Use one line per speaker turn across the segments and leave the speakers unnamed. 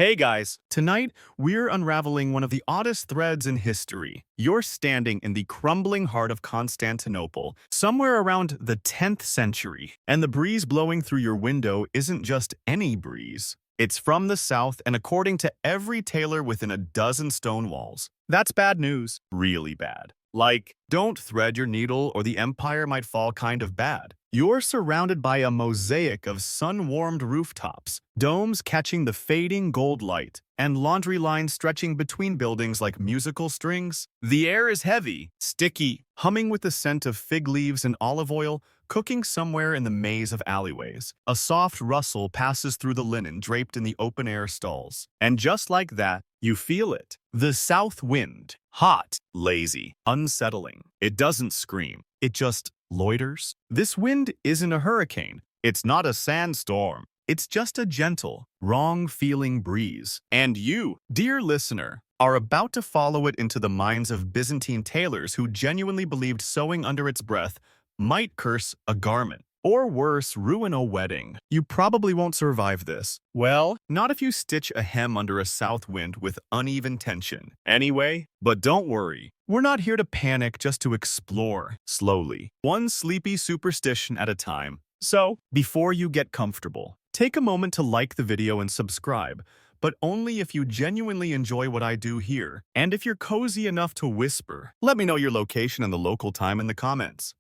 Hey guys, tonight we're unraveling one of the oddest threads in history. You're standing in the crumbling heart of Constantinople, somewhere around the 10th century, and the breeze blowing through your window isn't just any breeze. It's from the south and according to every tailor within a dozen stone walls. That's bad news, really bad. Like, don't thread your needle or the empire might fall kind of bad. You're surrounded by a mosaic of sun-warmed rooftops, domes catching the fading gold light, and laundry lines stretching between buildings like musical strings. The air is heavy, sticky, humming with the scent of fig leaves and olive oil, cooking somewhere in the maze of alleyways. A soft rustle passes through the linen draped in the open-air stalls. And just like that, you feel it. The south wind. Hot, lazy, unsettling. It doesn't scream. It just loiters. This wind isn't a hurricane. It's not a sandstorm. It's just a gentle, wrong-feeling breeze. And you, dear listener, are about to follow it into the minds of Byzantine tailors who genuinely believed sewing under its breath might curse a garment. Or worse, ruin a wedding. You probably won't survive this. Well, not if you stitch a hem under a south wind with uneven tension. Anyway, but don't worry. We're not here to panic, just to explore, slowly, one sleepy superstition at a time. So, before you get comfortable, take a moment to like the video and subscribe, but only if you genuinely enjoy what I do here. And if you're cozy enough to whisper, let me know your location and the local time in the comments.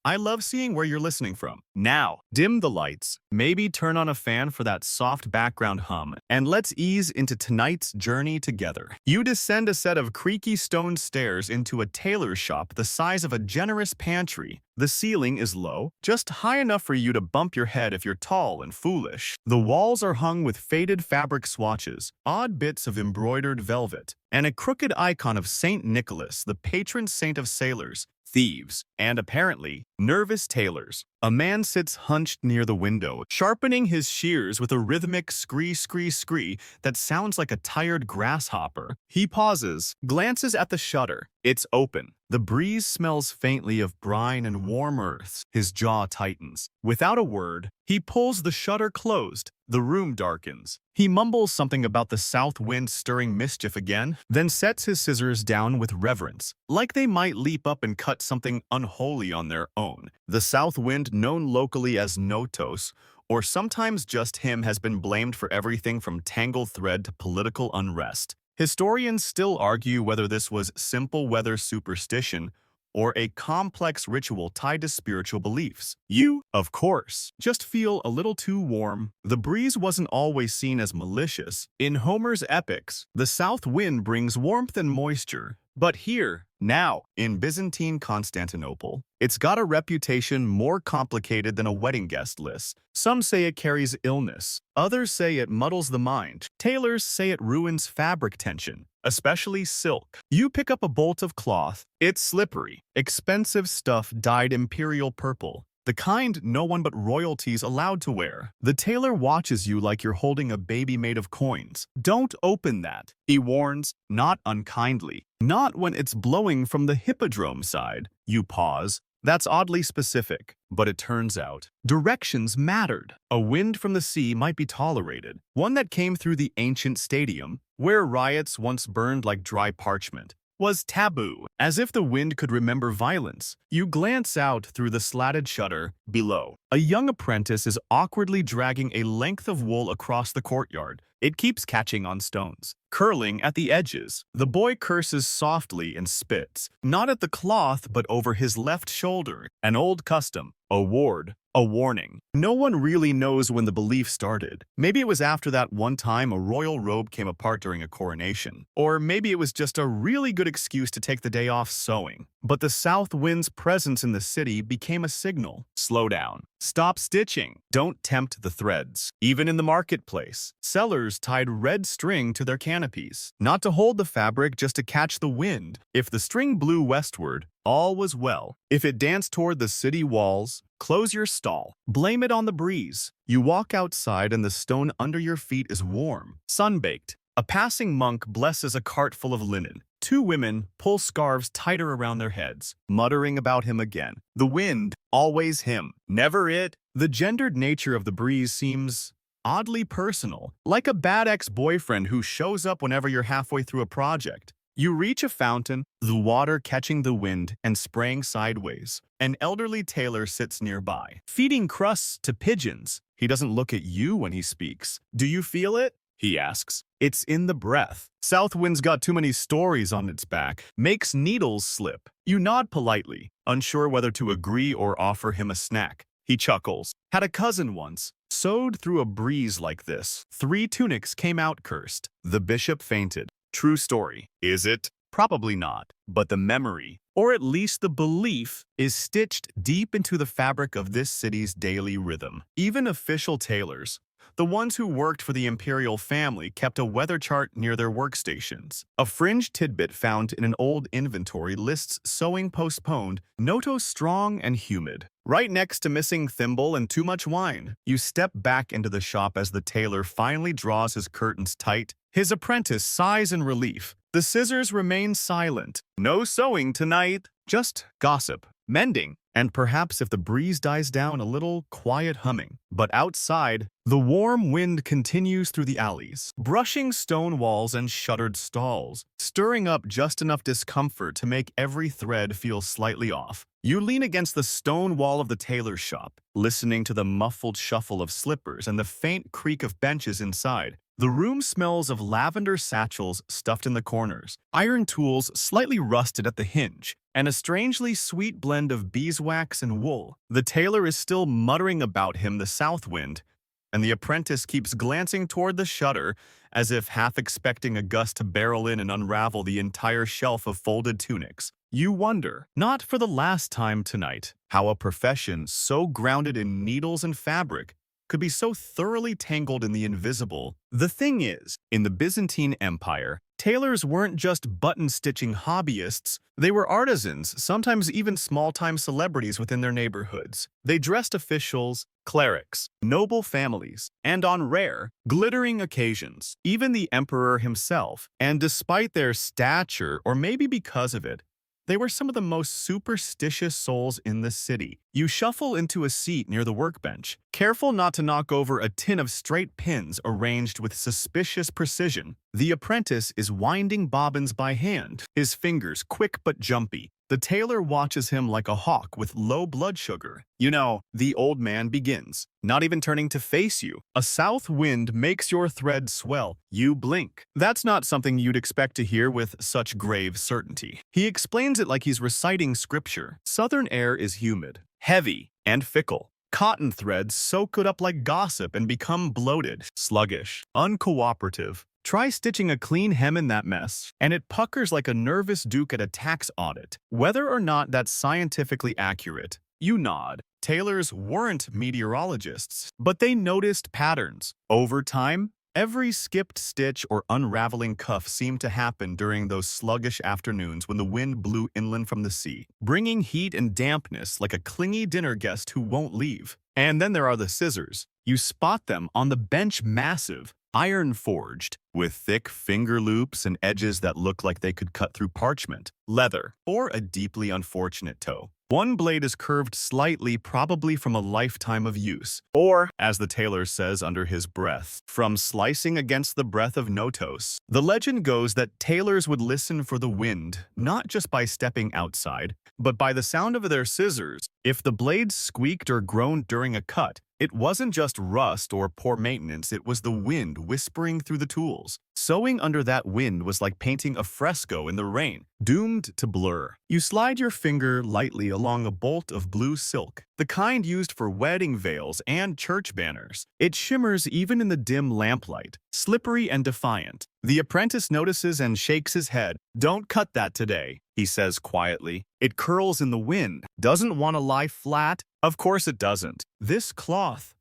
I love seeing where you're listening from. Now, dim the lights, maybe turn on a fan for that soft background hum, and let's ease into tonight's journey together. You descend a set of creaky stone stairs into a tailor's shop the size of a generous pantry. The ceiling is low, just high enough for you to bump your head if you're tall and foolish. The walls are hung with faded fabric swatches, odd bits of embroidered velvet, and a crooked icon of Saint Nicholas, the patron saint of sailors, thieves, and apparently, nervous tailors. A man sits hunched near the window, sharpening his shears with a rhythmic scree-scree-scree that sounds like a tired grasshopper. He pauses, glances at the shutter. It's open. The breeze smells faintly of brine and warm earth. His jaw tightens. Without a word, he pulls the shutter closed. The room darkens. He mumbles something about the south wind stirring mischief again, then sets his scissors down with reverence, like they might leap up and cut something unholy on their own. The south wind, known locally as Notos, or sometimes just him, has been blamed for everything from tangled thread to political unrest. Historians still argue whether this was simple weather superstition or a complex ritual tied to spiritual beliefs. You, of course, just feel a little too warm. The breeze wasn't always seen as malicious. In Homer's epics, the south wind brings warmth and moisture. But here, now, in Byzantine Constantinople, it's got a reputation more complicated than a wedding guest list. Some say it carries illness. Others say it muddles the mind. Tailors say it ruins fabric tension, especially silk. You pick up a bolt of cloth. It's slippery, expensive stuff dyed imperial purple, the kind no one but royalty's allowed to wear. The tailor watches you like you're holding a baby made of coins. Don't open that, he warns, not unkindly. Not when it's blowing from the hippodrome side. You pause. That's oddly specific, but it turns out directions mattered. A wind from the sea might be tolerated, one that came through the ancient stadium, where riots once burned like dry parchment, was taboo. As if the wind could remember violence, you glance out through the slatted shutter below. A young apprentice is awkwardly dragging a length of wool across the courtyard. It keeps catching on stones, curling at the edges. The boy curses softly and spits, not at the cloth but over his left shoulder. An old custom, a ward, a warning. No one really knows when the belief started. Maybe it was after that one time a royal robe came apart during a coronation. Or maybe it was just a really good excuse to take the day off sewing. But the south wind's presence in the city became a signal. Slow down. Stop stitching. Don't tempt the threads. Even in the marketplace, sellers tied red string to their canopies. Not to hold the fabric, just to catch the wind. If the string blew westward, all was well. If it danced toward the city walls, close your stall. Blame it on the breeze. You walk outside and the stone under your feet is warm, sun-baked. A passing monk blesses a cart full of linen. Two women pull scarves tighter around their heads, muttering about him again. The wind, always him, never it. The gendered nature of the breeze seems oddly personal, like a bad ex-boyfriend who shows up whenever you're halfway through a project. You reach a fountain, the water catching the wind and spraying sideways. An elderly tailor sits nearby, feeding crusts to pigeons. He doesn't look at you when he speaks. "Do you feel it?" he asks. "It's in the breath. South wind's got too many stories on its back. Makes needles slip." You nod politely, unsure whether to agree or offer him a snack. He chuckles. "Had a cousin once. Sewed through a breeze like this. 3 tunics came out cursed. The bishop fainted." True story. Is it? Probably not. But the memory, or at least the belief, is stitched deep into the fabric of this city's daily rhythm. Even official tailors, the ones who worked for the imperial family, kept a weather chart near their workstations. A fringe tidbit found in an old inventory lists sewing postponed, noto strong and humid. Right next to missing thimble and too much wine. You step back into the shop as the tailor finally draws his curtains tight. His apprentice sighs in relief. The scissors remain silent. No sewing tonight. Just gossip, mending, and perhaps if the breeze dies down, a little quiet humming. But outside, the warm wind continues through the alleys, brushing stone walls and shuttered stalls, stirring up just enough discomfort to make every thread feel slightly off. You lean against the stone wall of the tailor's shop, listening to the muffled shuffle of slippers and the faint creak of benches inside. The room smells of lavender satchels stuffed in the corners, iron tools slightly rusted at the hinge, and a strangely sweet blend of beeswax and wool. The tailor is still muttering about him the south wind, and the apprentice keeps glancing toward the shutter as if half expecting a gust to barrel in and unravel the entire shelf of folded tunics. You wonder, not for the last time tonight, how a profession so grounded in needles and fabric could be so thoroughly tangled in the invisible. The thing is, in the Byzantine Empire, tailors weren't just button-stitching hobbyists. They were artisans, sometimes even small-time celebrities within their neighborhoods. They dressed officials, clerics, noble families, and on rare, glittering occasions, even the emperor himself. And despite their stature, or maybe because of it, they were some of the most superstitious souls in the city. You shuffle into a seat near the workbench, careful not to knock over a tin of straight pins arranged with suspicious precision. The apprentice is winding bobbins by hand, his fingers quick but jumpy. The tailor watches him like a hawk with low blood sugar. You know, the old man begins, not even turning to face you. A south wind makes your thread swell. You blink. That's not something you'd expect to hear with such grave certainty. He explains it like he's reciting scripture. Southern air is humid, heavy, and fickle. Cotton threads soak it up like gossip and become bloated, sluggish, uncooperative. Try stitching a clean hem in that mess, and it puckers like a nervous duke at a tax audit. Whether or not that's scientifically accurate, you nod. Tailors weren't meteorologists, but they noticed patterns. Over time, every skipped stitch or unraveling cuff seemed to happen during those sluggish afternoons when the wind blew inland from the sea, bringing heat and dampness like a clingy dinner guest who won't leave. And then there are the scissors. You spot them on the bench, massive, iron-forged, with thick finger loops and edges that look like they could cut through parchment, leather, or a deeply unfortunate toe. One blade is curved slightly, probably from a lifetime of use, or, as the tailor says under his breath, from slicing against the breath of Notos. The legend goes that tailors would listen for the wind, not just by stepping outside, but by the sound of their scissors. If the blades squeaked or groaned during a cut, it wasn't just rust or poor maintenance, it was the wind whispering through the tools. Sewing under that wind was like painting a fresco in the rain, doomed to blur. You slide your finger lightly along a bolt of blue silk, the kind used for wedding veils and church banners. It shimmers even in the dim lamplight, slippery and defiant. The apprentice notices and shakes his head. "Don't cut that today," he says quietly. "It curls in the wind. Doesn't want to lie flat." Of course it doesn't. This cloth,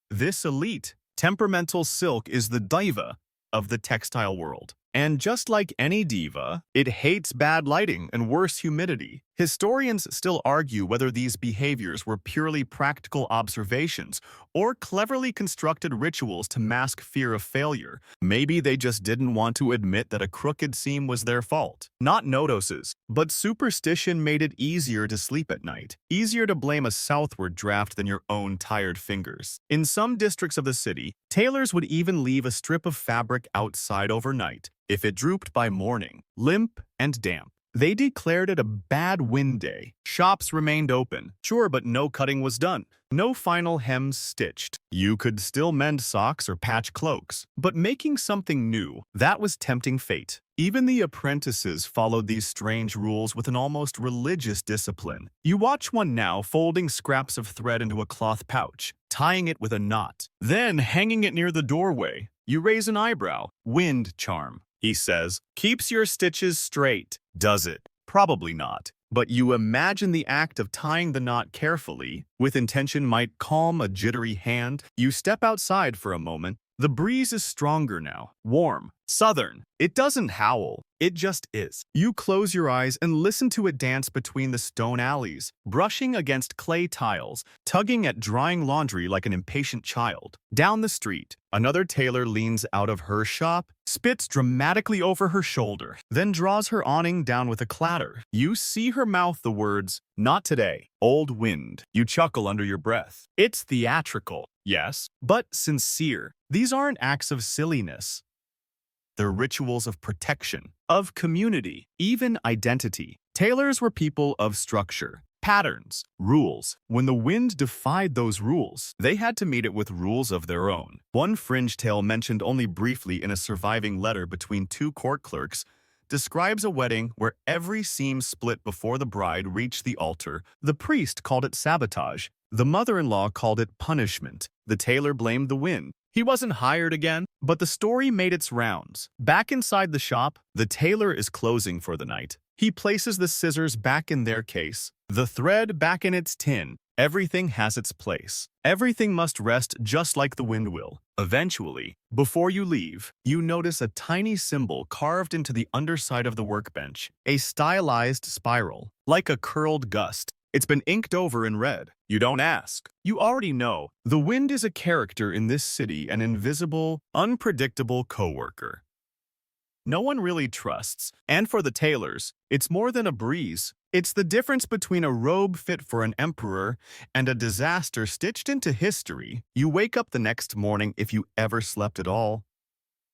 this elite, temperamental silk is the diva of the textile world. And just like any diva, it hates bad lighting and worse humidity. Historians still argue whether these behaviors were purely practical observations or cleverly constructed rituals to mask fear of failure. Maybe they just didn't want to admit that a crooked seam was their fault. Not nodoses, but superstition made it easier to sleep at night. Easier to blame a southward draft than your own tired fingers. In some districts of the city, tailors would even leave a strip of fabric outside overnight if it drooped by morning, limp and damp. They declared it a bad wind day. Shops remained open, sure, but no cutting was done. No final hems stitched. You could still mend socks or patch cloaks, but making something new, that was tempting fate. Even the apprentices followed these strange rules with an almost religious discipline. You watch one now folding scraps of thread into a cloth pouch, tying it with a knot, then hanging it near the doorway. You raise an eyebrow. Wind charm, he says. Keeps your stitches straight. Does it? Probably not. But you imagine the act of tying the knot carefully, with intention might calm a jittery hand. You step outside for a moment. The breeze is stronger now, warm, southern. It doesn't howl, it just is. You close your eyes and listen to it dance between the stone alleys, brushing against clay tiles, tugging at drying laundry like an impatient child. Down the street, another tailor leans out of her shop, spits dramatically over her shoulder, then draws her awning down with a clatter. You see her mouth the words, "Not today, old wind." You chuckle under your breath. It's theatrical, yes, but sincere. These aren't acts of silliness. They're rituals of protection, of community, even identity. Tailors were people of structure, patterns, rules. When the wind defied those rules, they had to meet it with rules of their own. One fringe tale mentioned only briefly in a surviving letter between two court clerks describes a wedding where every seam split before the bride reached the altar. The priest called it sabotage. The mother-in-law called it punishment. The tailor blamed the wind. He wasn't hired again, but the story made its rounds. Back inside the shop, the tailor is closing for the night. He places the scissors back in their case, the thread back in its tin. Everything has its place. Everything must rest just like the wind will. Eventually, before you leave, you notice a tiny symbol carved into the underside of the workbench, a stylized spiral, like a curled gust. It's been inked over in red. You don't ask. You already know. The wind is a character in this city, an invisible, unpredictable coworker. No one really trusts. And for the tailors, it's more than a breeze. It's the difference between a robe fit for an emperor and a disaster stitched into history. You wake up the next morning, if you ever slept at all,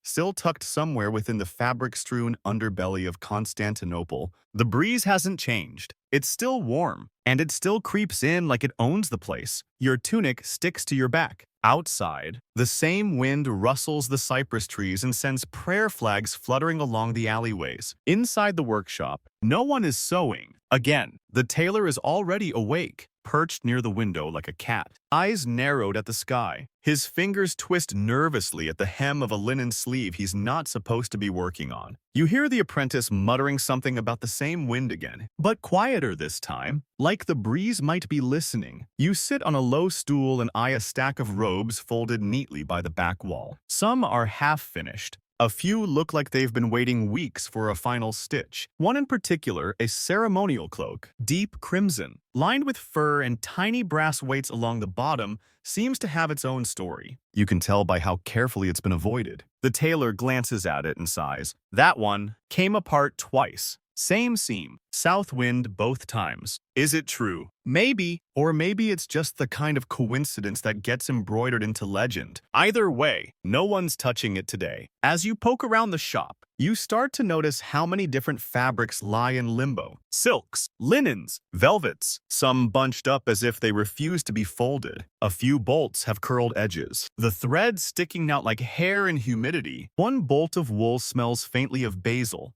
still tucked somewhere within the fabric-strewn underbelly of Constantinople. The breeze hasn't changed. It's still warm, and it still creeps in like it owns the place. Your tunic sticks to your back. Outside, the same wind rustles the cypress trees and sends prayer flags fluttering along the alleyways. Inside the workshop, no one is sewing. Again, the tailor is already awake, perched near the window like a cat, eyes narrowed at the sky. His fingers twist nervously at the hem of a linen sleeve he's not supposed to be working on. You hear the apprentice muttering something about the same wind again, but quieter this time, like the breeze might be listening. You sit on a low stool and eye a stack of robes folded neatly by the back wall. Some are half-finished. A few look like they've been waiting weeks for a final stitch. One in particular, a ceremonial cloak, deep crimson, lined with fur and tiny brass weights along the bottom, seems to have its own story. You can tell by how carefully it's been avoided. The tailor glances at it and sighs. That one came apart twice. Same seam, south wind both times. Is it true? Maybe, or maybe it's just the kind of coincidence that gets embroidered into legend. Either way, no one's touching it today. As you poke around the shop, you start to notice how many different fabrics lie in limbo. Silks, linens, velvets, some bunched up as if they refuse to be folded. A few bolts have curled edges, the thread sticking out like hair in humidity. One bolt of wool smells faintly of basil,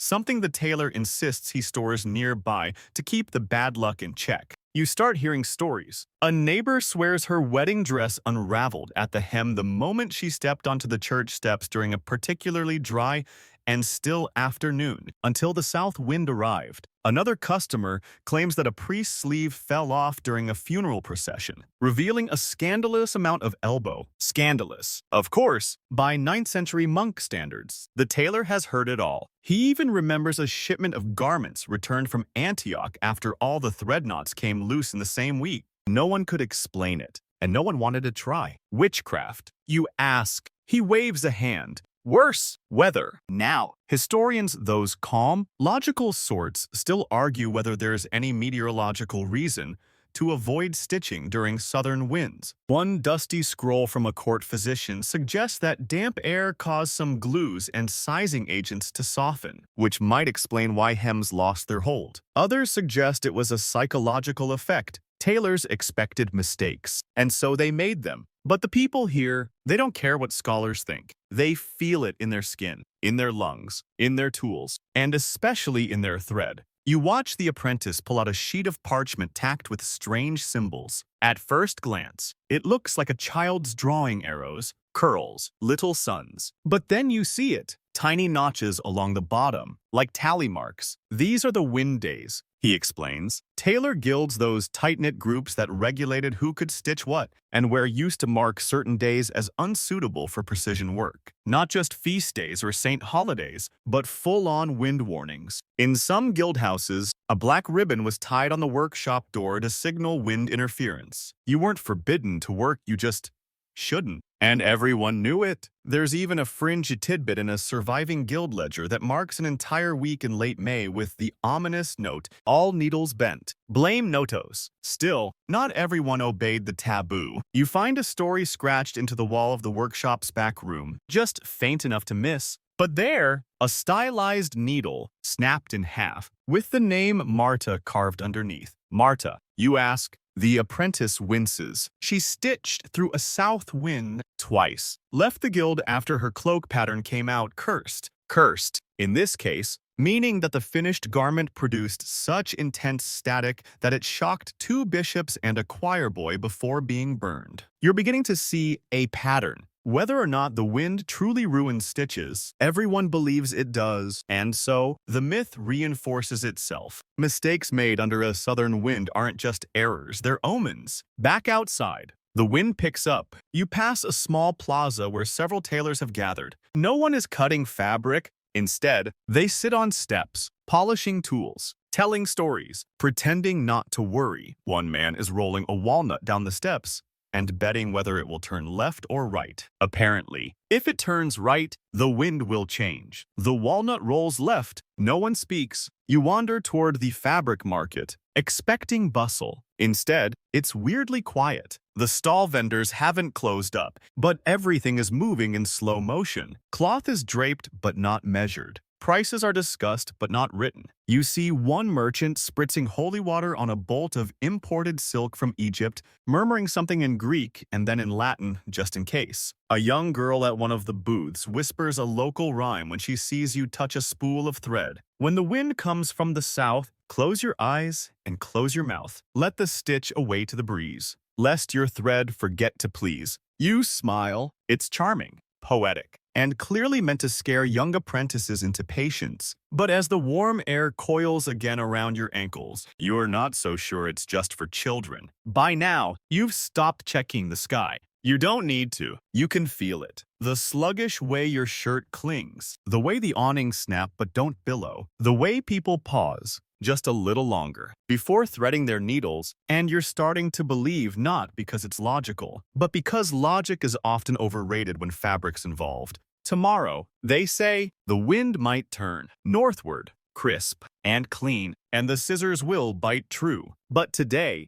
something the tailor insists he stores nearby to keep the bad luck in check. You start hearing stories. A neighbor swears her wedding dress unraveled at the hem the moment she stepped onto the church steps during a particularly dry and still afternoon until the south wind arrived. Another customer claims that a priest's sleeve fell off during a funeral procession, revealing a scandalous amount of elbow. Scandalous, of course, by 9th century monk standards. The tailor has heard it all. He even remembers a shipment of garments returned from Antioch after all the thread knots came loose in the same week. No one could explain it, and no one wanted to try. Witchcraft, you ask. He waves a hand. Worse, weather. Now, historians, those calm, logical sorts, still argue whether there's any meteorological reason to avoid stitching during southern winds. One dusty scroll from a court physician suggests that damp air caused some glues and sizing agents to soften, which might explain why hems lost their hold. Others suggest it was a psychological effect. Tailors expected mistakes, and so they made them. But the people here, they don't care what scholars think. They feel it in their skin, in their lungs, in their tools, and especially in their thread. You watch the apprentice pull out a sheet of parchment tacked with strange symbols. At first glance, it looks like a child's drawing arrows, curls, little suns. But then you see it, tiny notches along the bottom, like tally marks. These are the wind days, he explains. Tailor guilds, those tight-knit groups that regulated who could stitch what, and were used to mark certain days as unsuitable for precision work. Not just feast days or saint holidays, but full-on wind warnings. In some guild houses, a black ribbon was tied on the workshop door to signal wind interference. You weren't forbidden to work, you just shouldn't. And everyone knew it. There's even a fringe tidbit in a surviving guild ledger that marks an entire week in late May with the ominous note, all needles bent. Blame notos. Still, not everyone obeyed the taboo. You find a story scratched into the wall of the workshop's back room, just faint enough to miss. But there, a stylized needle snapped in half, with the name Marta carved underneath. Marta, you ask? The apprentice winces. She stitched through a south wind twice. Left the guild after her cloak pattern came out cursed. Cursed, in this case, meaning that the finished garment produced such intense static that it shocked 2 bishops and a choir boy before being burned. You're beginning to see a pattern. Whether or not the wind truly ruins stitches, everyone believes it does, and so the myth reinforces itself. Mistakes made under a southern wind aren't just errors, they're omens. Back outside, the wind picks up. You pass a small plaza where several tailors have gathered. No one is cutting fabric. Instead, they sit on steps, polishing tools, telling stories, pretending not to worry. One man is rolling a walnut down the steps and betting whether it will turn left or right. Apparently, if it turns right, the wind will change. The walnut rolls left. No one speaks. You wander toward the fabric market, expecting bustle. Instead, it's weirdly quiet. The stall vendors haven't closed up, but everything is moving in slow motion. Cloth is draped but not measured. Prices are discussed but not written. You see one merchant spritzing holy water on a bolt of imported silk from Egypt, murmuring something in Greek and then in Latin just in case. A young girl at one of the booths whispers a local rhyme when she sees you touch a spool of thread. When the wind comes from the south, close your eyes and close your mouth. Let the stitch away to the breeze, lest your thread forget to please. You smile. It's charming, poetic, and clearly meant to scare young apprentices into patience. But as the warm air coils again around your ankles, you're not so sure it's just for children. By now, you've stopped checking the sky. You don't need to. You can feel it. The sluggish way your shirt clings, the way the awnings snap but don't billow, the way people pause just a little longer before threading their needles, and you're starting to believe not because it's logical, but because logic is often overrated when fabric's involved. Tomorrow, they say, the wind might turn northward, crisp and clean, and the scissors will bite true. But today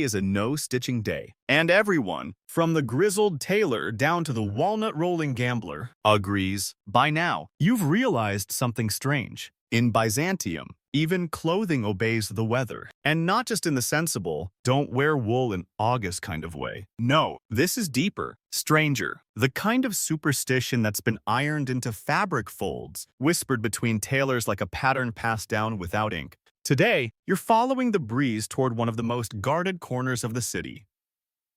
is a no-stitching day. And everyone, from the grizzled tailor down to the walnut-rolling gambler, agrees. By now, you've realized something strange. In Byzantium, even clothing obeys the weather. And not just in the sensible, don't wear wool in August kind of way. No, this is deeper, stranger. The kind of superstition that's been ironed into fabric folds, whispered between tailors like a pattern passed down without ink. Today, you're following the breeze toward one of the most guarded corners of the city,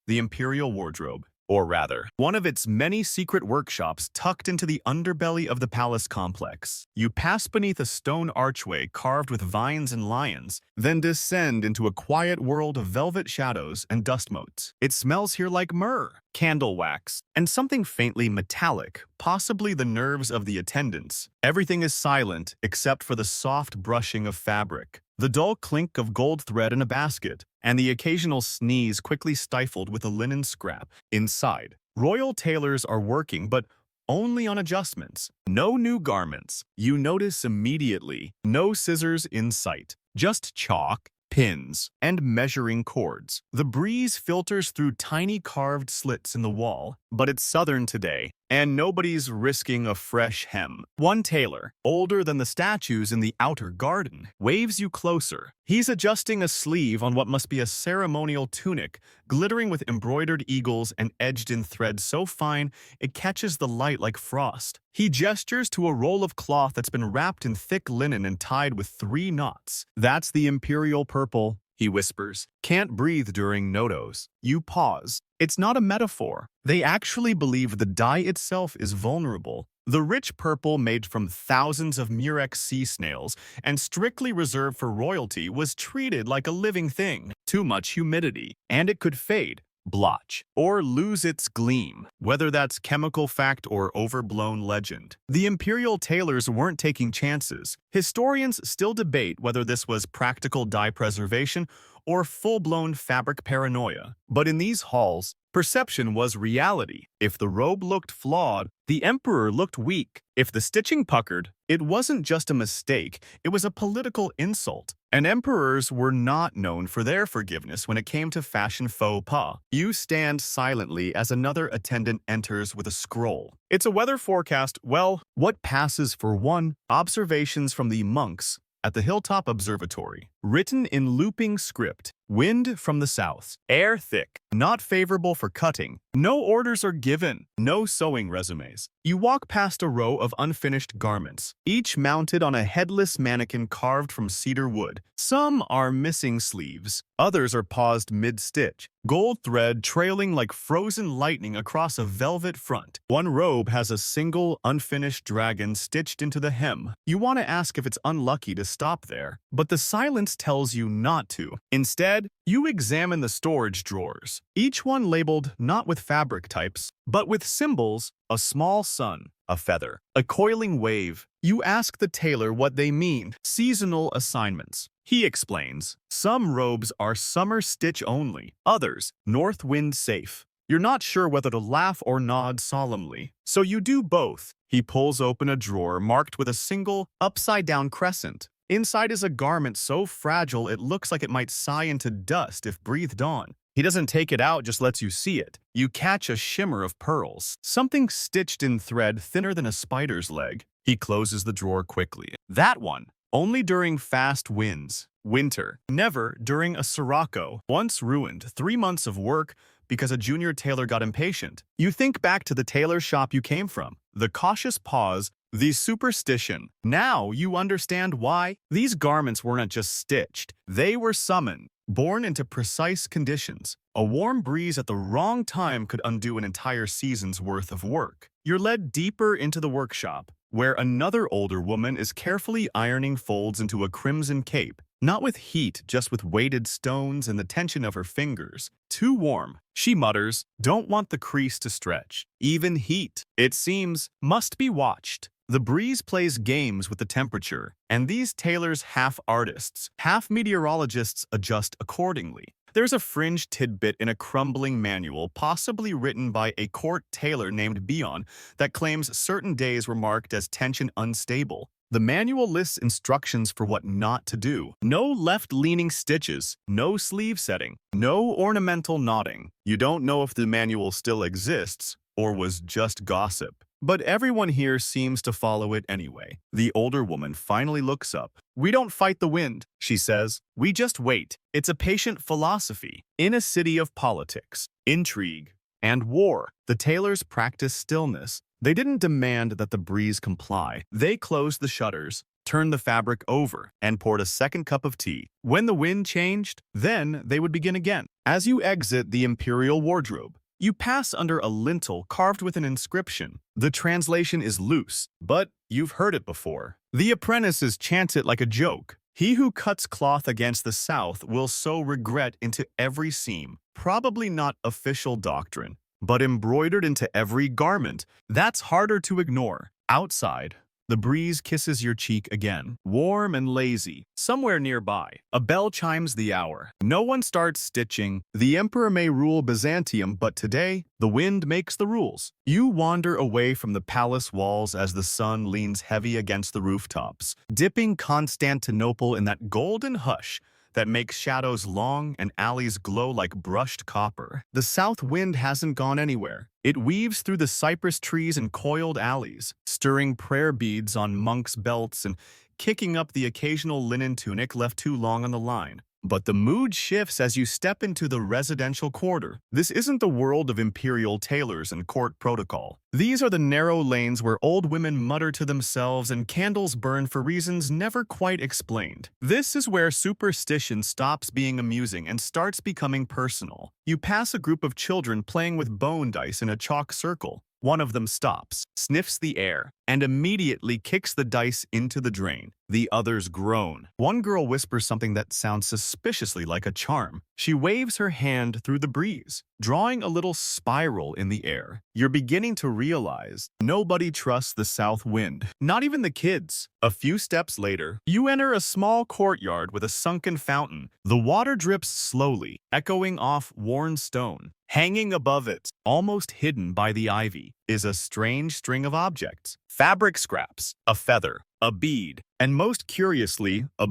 the imperial wardrobe. or rather, one of its many secret workshops tucked into the underbelly of the palace complex. You pass beneath a stone archway carved with vines and lions, then descend into a quiet world of velvet shadows and dust motes. It smells here like myrrh, candle wax, and something faintly metallic, possibly the nerves of the attendants. Everything is silent except for the soft brushing of fabric, the dull clink of gold thread in a basket, and the occasional sneeze quickly stifled with a linen scrap. Inside, royal tailors are working, but only on adjustments. No new garments. You notice immediately. No scissors in sight. Just chalk, pins, and measuring cords. The breeze filters through tiny carved slits in the wall, but it's southern today, and nobody's risking a fresh hem. One tailor, older than the statues in the outer garden, waves you closer. He's adjusting a sleeve on what must be a ceremonial tunic, glittering with embroidered eagles and edged in thread so fine it catches the light like frost. He gestures to a roll of cloth that's been wrapped in thick linen and tied with 3 knots. "That's the imperial purple," he whispers. "Can't breathe during nodos." You pause. It's not a metaphor. They actually believe the dye itself is vulnerable. The rich purple made from thousands of murex sea snails and strictly reserved for royalty was treated like a living thing. Too much humidity, and it could fade, blotch, or lose its gleam, whether that's chemical fact or overblown legend. The imperial tailors weren't taking chances. Historians still debate whether this was practical dye preservation or full-blown fabric paranoia. But in these halls, perception was reality. If the robe looked flawed, the emperor looked weak. If the stitching puckered, it wasn't just a mistake, it was a political insult. And emperors were not known for their forgiveness when it came to fashion faux pas. You stand silently as another attendant enters with a scroll. It's a weather forecast. Well, what passes for one? Observations from the monks at the hilltop observatory, written in looping script. Wind from the south. Air thick. Not favorable for cutting. No orders are given. No sewing resumes. You walk past a row of unfinished garments, each mounted on a headless mannequin carved from cedar wood. Some are missing sleeves. Others are paused mid-stitch, gold thread trailing like frozen lightning across a velvet front. One robe has a single, unfinished dragon stitched into the hem. You want to ask if it's unlucky to stop there, but the silence tells you not to. Instead, you examine the storage drawers, each one labeled not with fabric types, but with symbols: a small sun, a feather, a coiling wave. You ask the tailor what they mean. Seasonal assignments. He explains. Some robes are summer stitch only, others north wind safe. You're not sure whether to laugh or nod solemnly, so you do both. He pulls open a drawer marked with a single, upside-down crescent. Inside is a garment so fragile it looks like it might sigh into dust if breathed on. He doesn't take it out, just lets you see it. You catch a shimmer of pearls, something stitched in thread thinner than a spider's leg. He closes the drawer quickly. That one. Only during fast winds. Winter. Never during a sirocco. Once ruined. 3 months of work because a junior tailor got impatient. You think back to the tailor shop you came from. The cautious pause. The superstition. Now you understand why. These garments weren't just stitched. They were summoned, born into precise conditions. A warm breeze at the wrong time could undo an entire season's worth of work. You're led deeper into the workshop, where another older woman is carefully ironing folds into a crimson cape. Not with heat, just with weighted stones and the tension of her fingers. Too warm, she mutters. Don't want the crease to stretch. Even heat, it seems, must be watched. The breeze plays games with the temperature, and these tailors, half artists, half meteorologists, adjust accordingly. There's a fringe tidbit in a crumbling manual, possibly written by a court tailor named Bion, that claims certain days were marked as tension unstable. The manual lists instructions for what not to do. No left-leaning stitches, no sleeve setting, no ornamental knotting. You don't know if the manual still exists or was just gossip. But everyone here seems to follow it anyway. The older woman finally looks up. "We don't fight the wind," she says. "We just wait." It's a patient philosophy. In a city of politics, intrigue, and war, the tailors practice stillness. They didn't demand that the breeze comply. They closed the shutters, turned the fabric over, and poured a second cup of tea. When the wind changed, then they would begin again. As you exit the imperial wardrobe, You pass under a lintel carved with an inscription. The translation is loose, but you've heard it before. The apprentices chant it like a joke. He who cuts cloth against the south will sow regret into every seam. Probably not official doctrine, but embroidered into every garment. That's harder to ignore. Outside, the breeze kisses your cheek again, warm and lazy. Somewhere nearby, a bell chimes the hour. No one starts stitching. The emperor may rule Byzantium, but today, the wind makes the rules. You wander away from the palace walls as the sun leans heavy against the rooftops, dipping Constantinople in that golden hush that makes shadows long and alleys glow like brushed copper. The south wind hasn't gone anywhere. It weaves through the cypress trees and coiled alleys, stirring prayer beads on monks' belts and kicking up the occasional linen tunic left too long on the line. But the mood shifts as you step into the residential quarter. This isn't the world of imperial tailors and court protocol. These are the narrow lanes where old women mutter to themselves and candles burn for reasons never quite explained. This is where superstition stops being amusing and starts becoming personal. You pass a group of children playing with bone dice in a chalk circle. One of them stops, sniffs the air, and immediately kicks the dice into the drain. The others groan. One girl whispers something that sounds suspiciously like a charm. She waves her hand through the breeze, drawing a little spiral in the air. You're beginning to realize nobody trusts the south wind, not even the kids. A few steps later, you enter a small courtyard with a sunken fountain. The water drips slowly, echoing off worn stone. Hanging above it, almost hidden by the ivy, is a strange string of objects. Fabric scraps, a feather, a bead, and most curiously, a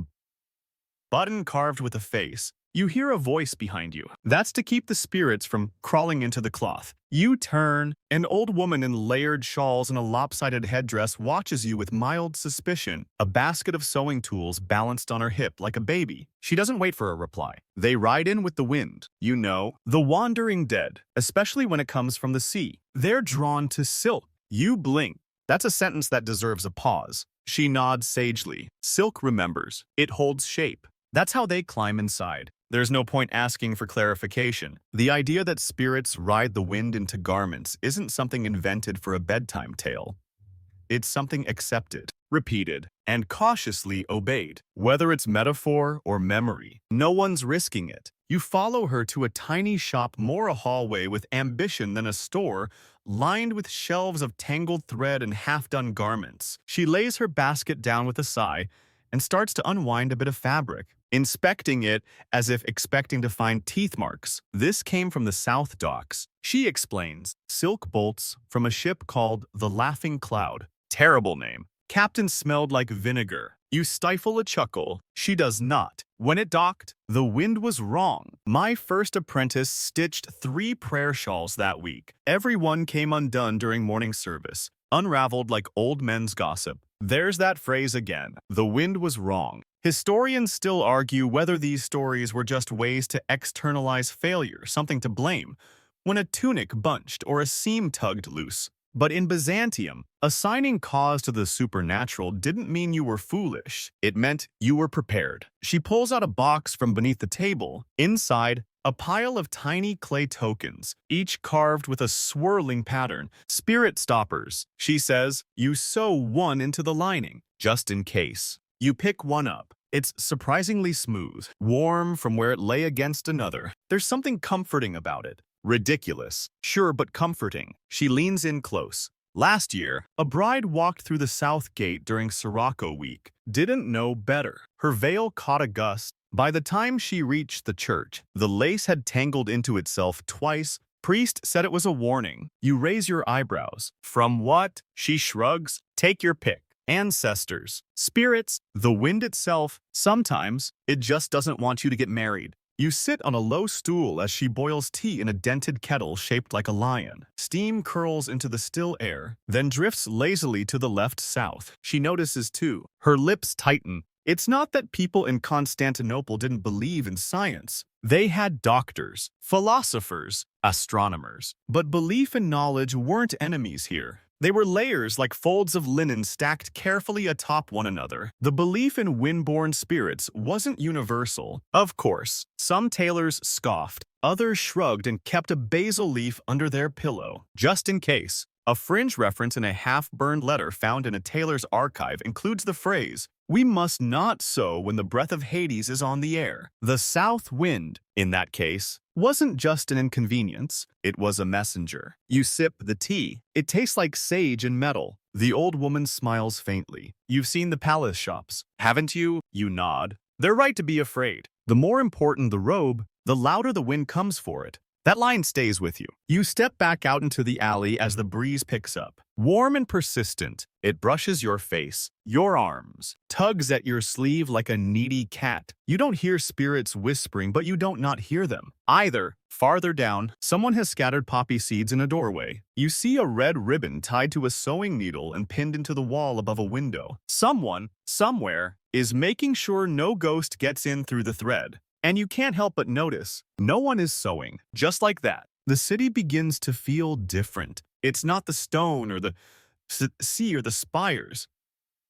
button carved with a face. You hear a voice behind you. That's to keep the spirits from crawling into the cloth. You turn. An old woman in layered shawls and a lopsided headdress watches you with mild suspicion, a basket of sewing tools balanced on her hip like a baby. She doesn't wait for a reply. They ride in with the wind. You know, the wandering dead, especially when it comes from the sea. They're drawn to silk. You blink. That's a sentence that deserves a pause. She nods sagely. Silk remembers. It holds shape. That's how they climb inside. There's no point asking for clarification. The idea that spirits ride the wind into garments isn't something invented for a bedtime tale. It's something accepted, repeated, and cautiously obeyed. Whether it's metaphor or memory, no one's risking it. You follow her to a tiny shop, more a hallway with ambition than a store, lined with shelves of tangled thread and half-done garments. She lays her basket down with a sigh and starts to unwind a bit of fabric, inspecting it as if expecting to find teeth marks. This came from the South Docks. She explains, silk bolts from a ship called the Laughing Cloud. Terrible name. Captain smelled like vinegar. You stifle a chuckle. She does not. When it docked, the wind was wrong. My first apprentice stitched 3 prayer shawls that week. Everyone came undone during morning service, unraveled like old men's gossip. There's that phrase again. The wind was wrong. Historians still argue whether these stories were just ways to externalize failure, something to blame, when a tunic bunched or a seam tugged loose. But in Byzantium, assigning cause to the supernatural didn't mean you were foolish. It meant you were prepared. She pulls out a box from beneath the table. Inside, a pile of tiny clay tokens, each carved with a swirling pattern. Spirit stoppers. She says, you sew one into the lining, just in case. You pick one up. It's surprisingly smooth, warm from where it lay against another. There's something comforting about it. Ridiculous, sure, but comforting. She leans in close. Last year, a bride walked through the south gate during Sirocco week. Didn't know better. Her veil caught a gust. By the time she reached the church, the lace had tangled into itself twice. Priest said it was a warning. You raise your eyebrows. From what? She shrugs. Take your pick. Ancestors. Spirits. The wind itself. Sometimes, it just doesn't want you to get married. You sit on a low stool as she boils tea in a dented kettle shaped like a lion. Steam curls into the still air, then drifts lazily to the left-south. She notices too. Her lips tighten. It's not that people in Constantinople didn't believe in science. They had doctors, philosophers, astronomers. But belief and knowledge weren't enemies here. They were layers like folds of linen stacked carefully atop one another. The belief in wind-borne spirits wasn't universal. Of course, some tailors scoffed. Others shrugged and kept a basil leaf under their pillow, just in case. A fringe reference in a half-burned letter found in a tailor's archive includes the phrase, "We must not sew when the breath of Hades is on the air." The south wind, in that case, wasn't just an inconvenience, it was a messenger. You sip the tea. It tastes like sage and metal. The old woman smiles faintly. You've seen the palace shops, haven't you? You nod. They're right to be afraid. The more important the robe, the louder the wind comes for it. That line stays with you. You step back out into the alley as the breeze picks up. Warm and persistent, it brushes your face, your arms, tugs at your sleeve like a needy cat. You don't hear spirits whispering, but you don't not hear them. Either, farther down, someone has scattered poppy seeds in a doorway. You see a red ribbon tied to a sewing needle and pinned into the wall above a window. Someone, somewhere, is making sure no ghost gets in through the thread. And you can't help but notice, no one is sewing. Just like that, the city begins to feel different. It's not the stone or the sea or the spires.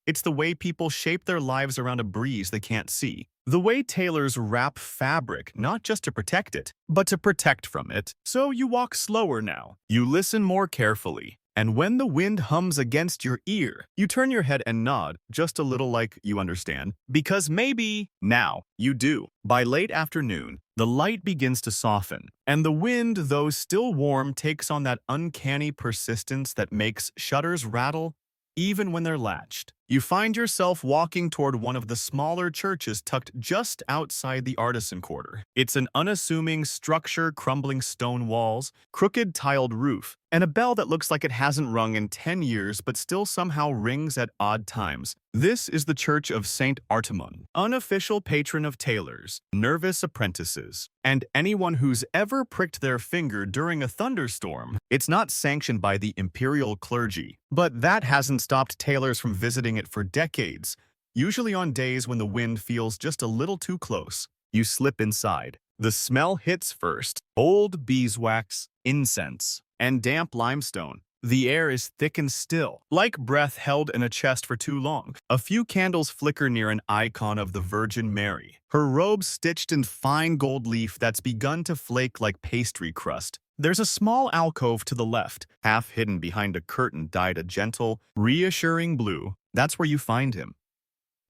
It's the way people shape their lives around a breeze they can't see. The way tailors wrap fabric, not just to protect it, but to protect from it. So you walk slower now. You listen more carefully. And when the wind hums against your ear, you turn your head and nod, just a little like you understand, because maybe now you do. By late afternoon, the light begins to soften, and the wind, though still warm, takes on that uncanny persistence that makes shutters rattle even when they're latched. You find yourself walking toward one of the smaller churches tucked just outside the artisan quarter. It's an unassuming structure, crumbling stone walls, crooked tiled roof, and a bell that looks like it hasn't rung in 10 years but still somehow rings at odd times. This is the Church of St. Artemon, unofficial patron of tailors, nervous apprentices, and anyone who's ever pricked their finger during a thunderstorm. It's not sanctioned by the imperial clergy, but that hasn't stopped tailors from visiting it for decades, usually on days when the wind feels just a little too close. You slip inside. The smell hits first. Old beeswax, incense, and damp limestone. The air is thick and still, like breath held in a chest for too long. A few candles flicker near an icon of the Virgin Mary, her robe stitched in fine gold leaf that's begun to flake like pastry crust. There's a small alcove to the left, half hidden behind a curtain dyed a gentle, reassuring blue. That's where you find him.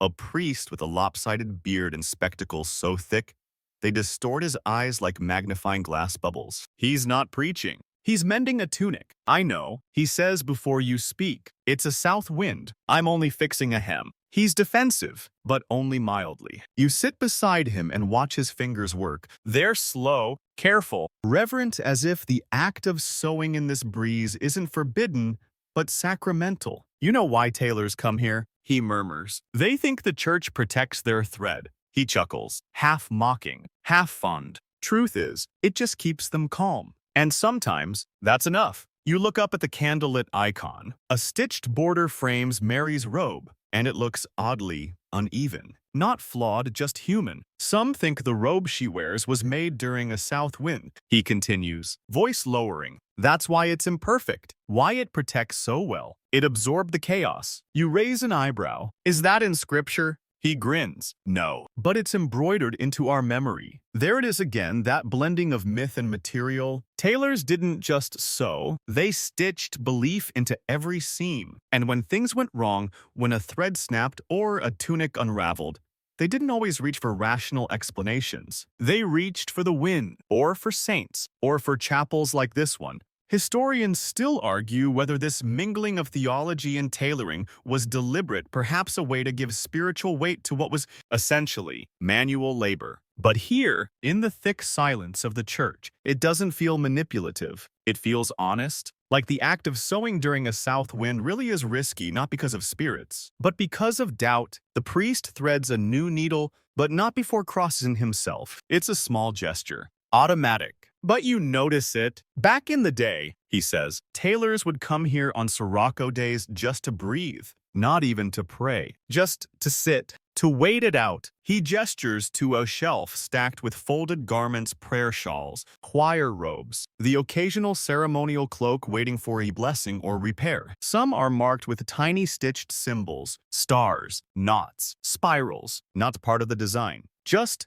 A priest with a lopsided beard and spectacles so thick, they distort his eyes like magnifying glass bubbles. He's not preaching. He's mending a tunic. I know, he says before you speak. It's a south wind. I'm only fixing a hem. He's defensive, but only mildly. You sit beside him and watch his fingers work. They're slow, careful, reverent, as if the act of sewing in this breeze isn't forbidden, but sacramental. You know why tailors come here? He murmurs. They think the church protects their thread. He chuckles, half mocking, half fond. Truth is, it just keeps them calm. And sometimes, that's enough. You look up at the candlelit icon. A stitched border frames Mary's robe, and it looks oddly uneven. Not flawed, just human. Some think the robe she wears was made during a south wind. He continues, voice lowering. That's why it's imperfect. Why it protects so well. It absorbed the chaos. You raise an eyebrow. Is that in scripture? He grins. No, but it's embroidered into our memory. There it is again, that blending of myth and material. Tailors didn't just sew, they stitched belief into every seam. And when things went wrong, when a thread snapped or a tunic unraveled, they didn't always reach for rational explanations. They reached for the wind, or for saints, or for chapels like this one. Historians still argue whether this mingling of theology and tailoring was deliberate, perhaps a way to give spiritual weight to what was essentially manual labor. But here, in the thick silence of the church, it doesn't feel manipulative. It feels honest, like the act of sewing during a south wind really is risky, not because of spirits, but because of doubt. The priest threads a new needle, but not before crossing himself. It's a small gesture, automatic. But you notice it. Back in the day, he says, tailors would come here on Sirocco days just to breathe, not even to pray, just to sit, to wait it out. He gestures to a shelf stacked with folded garments, prayer shawls, choir robes, the occasional ceremonial cloak waiting for a blessing or repair. Some are marked with tiny stitched symbols, stars, knots, spirals, not part of the design, just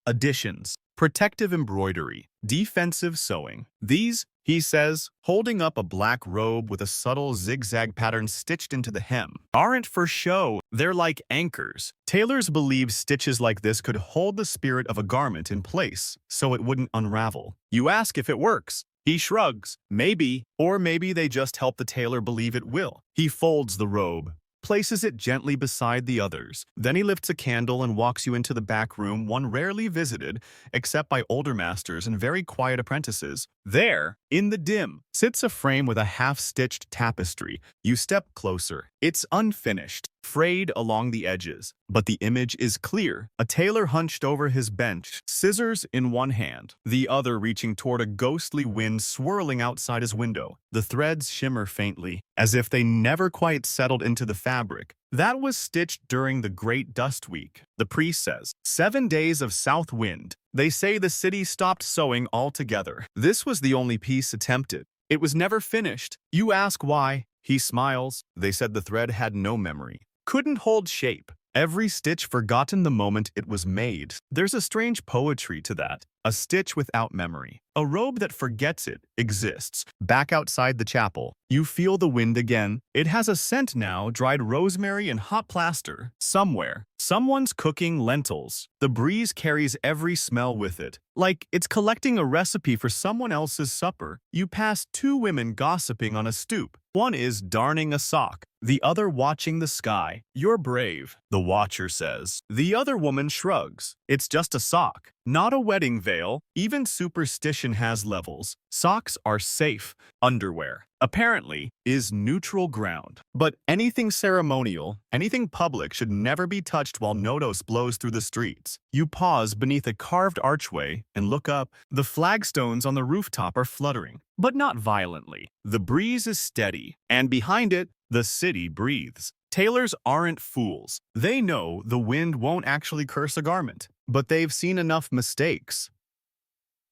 additions. protective embroidery, defensive sewing. These, he says, holding up a black robe with a subtle zigzag pattern stitched into the hem, aren't for show, they're like anchors. Tailors believe stitches like this could hold the spirit of a garment in place, so it wouldn't unravel. You ask if it works. He shrugs. Maybe, or maybe they just help the tailor believe it will. He folds the robe, places it gently beside the others. Then he lifts a candle and walks you into the back room, one rarely visited, except by older masters and very quiet apprentices. There, in the dim, sits a frame with a half-stitched tapestry. You step closer. It's unfinished, frayed along the edges, but the image is clear. A tailor hunched over his bench, scissors in one hand, the other reaching toward a ghostly wind swirling outside his window. The threads shimmer faintly, as if they never quite settled into the fabric. That was stitched during the Great Dust Week. The priest says, 7 days of south wind. They say the city stopped sewing altogether. This was the only piece attempted. It was never finished. You ask why. He smiles. They said the thread had no memory, couldn't hold shape. Every stitch forgotten the moment it was made. There's a strange poetry to that. A stitch without memory. A robe that forgets it exists. Back outside the chapel, you feel the wind again. It has a scent now, dried rosemary and hot plaster. Somewhere, someone's cooking lentils. The breeze carries every smell with it, like it's collecting a recipe for someone else's supper. You pass 2 women gossiping on a stoop. One is darning a sock, the other watching the sky. You're brave, the watcher says. The other woman shrugs. It's just a sock, not a wedding veil. Even superstition has levels. Socks are safe. Underwear, apparently, is neutral ground. But anything ceremonial, anything public should never be touched while Nodos blows through the streets. You pause beneath a carved archway and look up. The flagstones on the rooftop are fluttering, but not violently. The breeze is steady, and behind it, the city breathes. Tailors aren't fools. They know the wind won't actually curse a garment, but they've seen enough mistakes.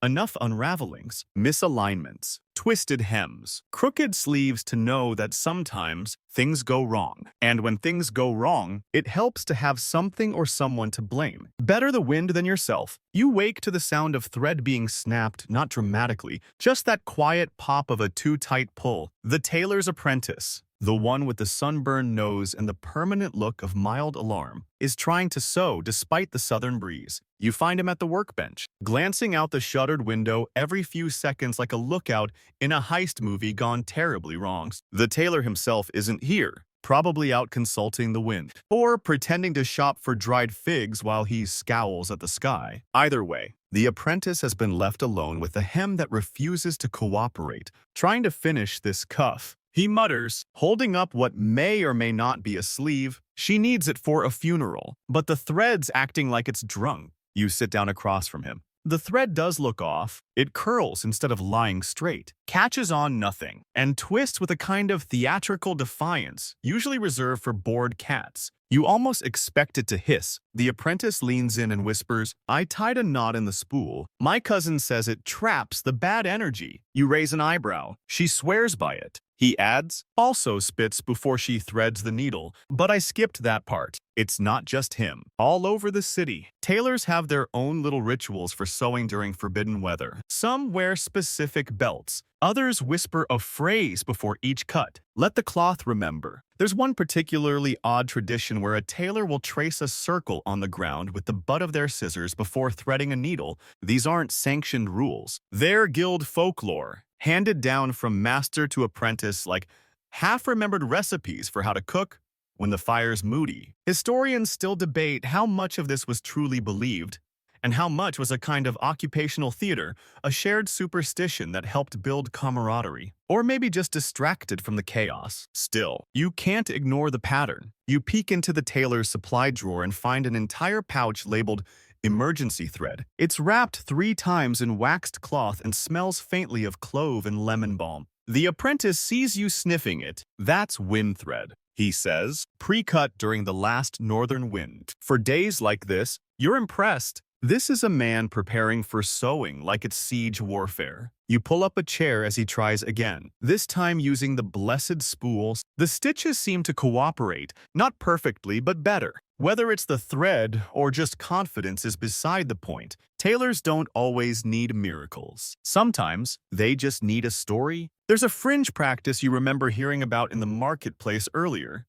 Enough unravelings, misalignments, twisted hems, crooked sleeves to know that sometimes things go wrong. And when things go wrong, it helps to have something or someone to blame. Better the wind than yourself. You wake to the sound of thread being snapped, not dramatically, just that quiet pop of a too-tight pull. The tailor's apprentice, the one with the sunburned nose and the permanent look of mild alarm, is trying to sew despite the southern breeze. You find him at the workbench, glancing out the shuttered window every few seconds like a lookout in a heist movie gone terribly wrong. The tailor himself isn't here, probably out consulting the wind, or pretending to shop for dried figs while he scowls at the sky. Either way, the apprentice has been left alone with a hem that refuses to cooperate, trying to finish this cuff. He mutters, holding up what may or may not be a sleeve. She needs it for a funeral, but the thread's acting like it's drunk. You sit down across from him. The thread does look off. It curls instead of lying straight, catches on nothing, and twists with a kind of theatrical defiance, usually reserved for bored cats. You almost expect it to hiss. The apprentice leans in and whispers, I tied a knot in the spool. My cousin says it traps the bad energy. You raise an eyebrow. She swears by it. He adds, also spits before she threads the needle. But I skipped that part. It's not just him. All over the city, tailors have their own little rituals for sewing during forbidden weather. Some wear specific belts. Others whisper a phrase before each cut. Let the cloth remember. There's one particularly odd tradition where a tailor will trace a circle on the ground with the butt of their scissors before threading a needle. These aren't sanctioned rules. They're guild folklore, handed down from master to apprentice like half-remembered recipes for how to cook when the fire's moody. Historians still debate how much of this was truly believed, and how much was a kind of occupational theater, a shared superstition that helped build camaraderie, or maybe just distracted from the chaos. Still, you can't ignore the pattern. You peek into the tailor's supply drawer and find an entire pouch labeled emergency thread. It's wrapped 3 times in waxed cloth and smells faintly of clove and lemon balm. The apprentice sees you sniffing it. That's wind thread, he says, pre-cut during the last northern wind. For days like this, you're impressed. This is a man preparing for sewing like it's siege warfare. You pull up a chair as he tries again, this time using the blessed spools. The stitches seem to cooperate, not perfectly, but better. Whether it's the thread or just confidence is beside the point. Tailors don't always need miracles. Sometimes they just need a story. There's a fringe practice you remember hearing about in the marketplace earlier.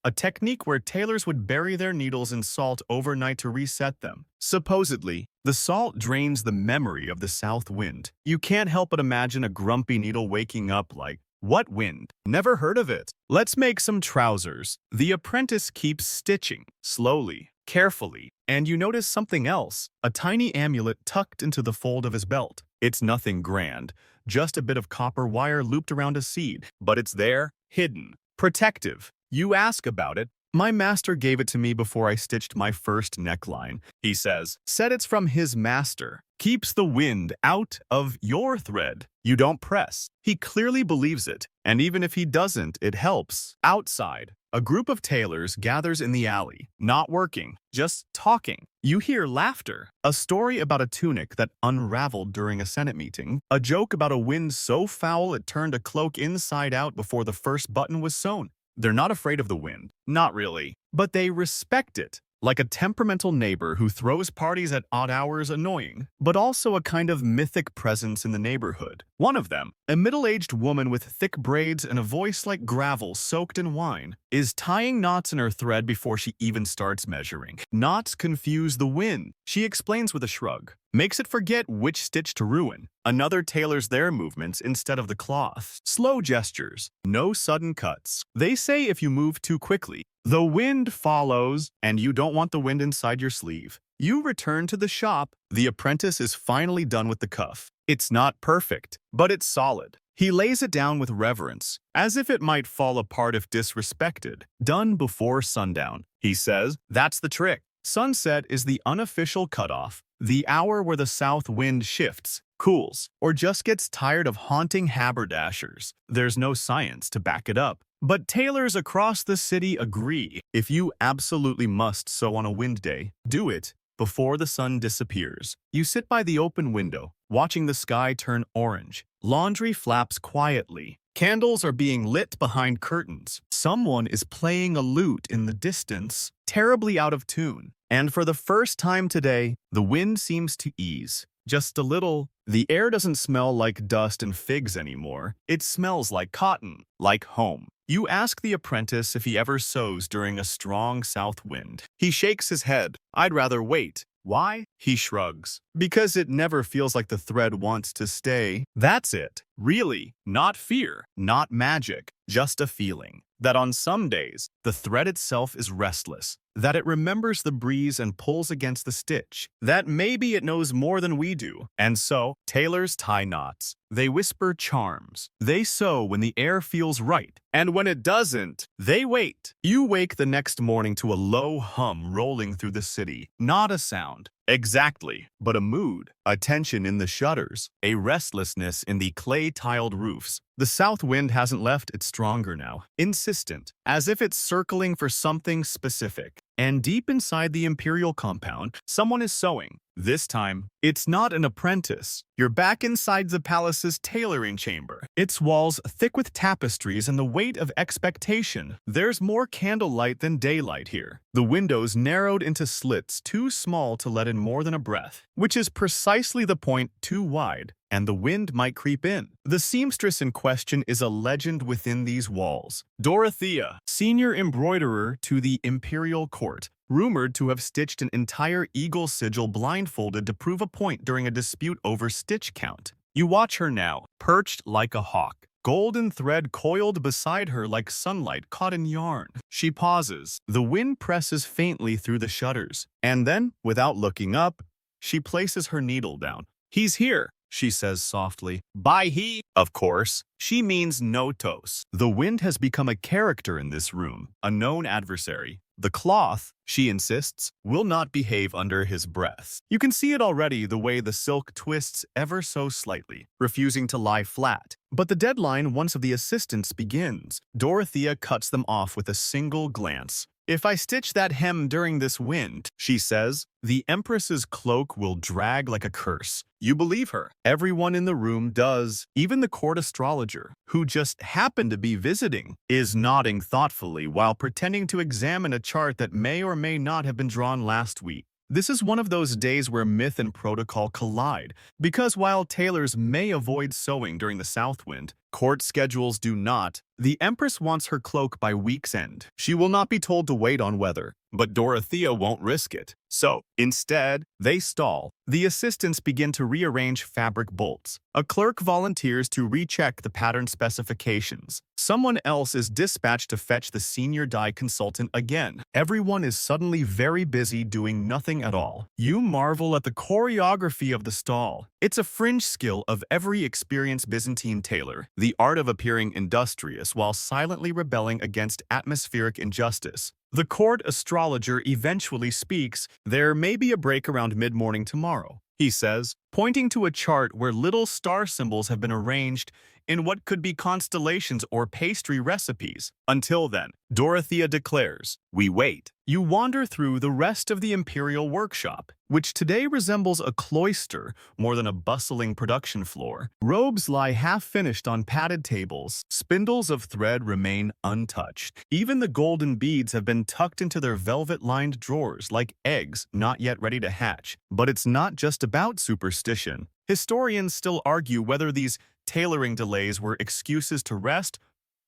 A technique where tailors would bury their needles in salt overnight to reset them. Supposedly, the salt drains the memory of the south wind. You can't help but imagine a grumpy needle waking up like, "What wind? Never heard of it. Let's make some trousers." The apprentice keeps stitching, slowly, carefully, and you notice something else, a tiny amulet tucked into the fold of his belt. It's nothing grand, just a bit of copper wire looped around a seed, but it's there, hidden, protective. You ask about it. "My master gave it to me before I stitched my first neckline," he says. Said it's from his master. Keeps the wind out of your thread. You don't press. He clearly believes it, and even if he doesn't, it helps. Outside, a group of tailors gathers in the alley, not working, just talking. You hear laughter, a story about a tunic that unraveled during a Senate meeting, a joke about a wind so foul it turned a cloak inside out before the first button was sewn. They're not afraid of the wind, not really, but they respect it, like a temperamental neighbor who throws parties at odd hours annoying, but also a kind of mythic presence in the neighborhood. One of them, a middle-aged woman with thick braids and a voice like gravel soaked in wine, is tying knots in her thread before she even starts measuring. Knots confuse the wind, she explains with a shrug. Makes it forget which stitch to ruin. Another tailors their movements instead of the cloth. Slow gestures, no sudden cuts. They say if you move too quickly, the wind follows, and you don't want the wind inside your sleeve. You return to the shop. The apprentice is finally done with the cuff. It's not perfect, but it's solid. He lays it down with reverence, as if it might fall apart if disrespected. Done before sundown. He says, that's the trick. Sunset is the unofficial cutoff, the hour where the south wind shifts, cools, or just gets tired of haunting haberdashers. There's no science to back it up. But tailors across the city agree. If you absolutely must sew on a wind day, do it before the sun disappears. You sit by the open window, watching the sky turn orange. Laundry flaps quietly. Candles are being lit behind curtains. Someone is playing a lute in the distance, terribly out of tune. And for the first time today, the wind seems to ease. Just a little. The air doesn't smell like dust and figs anymore. It smells like cotton, like home. You ask the apprentice if he ever sews during a strong south wind. He shakes his head. I'd rather wait. Why? He shrugs. Because it never feels like the thread wants to stay. That's it. Really. Not fear. Not magic. Just a feeling. That on some days, the thread itself is restless. That it remembers the breeze and pulls against the stitch. That maybe it knows more than we do. And so, tailors tie knots. They whisper charms. They sew when the air feels right. And when it doesn't, they wait. You wake the next morning to a low hum rolling through the city. Not a sound. Exactly, but a mood, a tension in the shutters, a restlessness in the clay-tiled roofs. The south wind hasn't left, it's stronger now, insistent, as if it's circling for something specific. And deep inside the imperial compound, someone is sewing. This time, it's not an apprentice. You're back inside the palace's tailoring chamber. Its walls thick with tapestries and the weight of expectation. There's more candlelight than daylight here. The windows narrowed into slits too small to let in more than a breath, which is precisely the point, too wide, and the wind might creep in. The seamstress in question is a legend within these walls. Dorothea, senior embroiderer to the imperial court, rumored to have stitched an entire eagle sigil blindfolded to prove a point during a dispute over stitch count. You watch her now, perched like a hawk, golden thread coiled beside her like sunlight caught in yarn. She pauses. The wind presses faintly through the shutters, and then, without looking up, she places her needle down. He's here, she says softly. By he, of course, she means Notos. The wind has become a character in this room, a known adversary. The cloth, she insists, will not behave under his breath. You can see it already the way the silk twists ever so slightly, refusing to lie flat. But the deadline once of the assistants begins. Dorothea cuts them off with a single glance. If I stitch that hem during this wind, she says, the Empress's cloak will drag like a curse. You believe her. Everyone in the room does. Even the court astrologer, who just happened to be visiting, is nodding thoughtfully while pretending to examine a chart that may or may not have been drawn last week. This is one of those days where myth and protocol collide, because while tailors may avoid sewing during the south wind, court schedules do not. The Empress wants her cloak by week's end. She will not be told to wait on weather, but Dorothea won't risk it. So, instead, they stall. The assistants begin to rearrange fabric bolts. A clerk volunteers to recheck the pattern specifications. Someone else is dispatched to fetch the senior dye consultant again. Everyone is suddenly very busy doing nothing at all. You marvel at the choreography of the stall. It's a fringe skill of every experienced Byzantine tailor, the art of appearing industrious while silently rebelling against atmospheric injustice. The court astrologer eventually speaks. There may be a break around mid-morning tomorrow, he says, pointing to a chart where little star symbols have been arranged in what could be constellations or pastry recipes. Until then, Dorothea declares, we wait. You wander through the rest of the imperial workshop, which today resembles a cloister more than a bustling production floor. Robes lie half-finished on padded tables. Spindles of thread remain untouched. Even the golden beads have been tucked into their velvet-lined drawers like eggs not yet ready to hatch. But it's not just about superstition. Historians still argue whether these tailoring delays were excuses to rest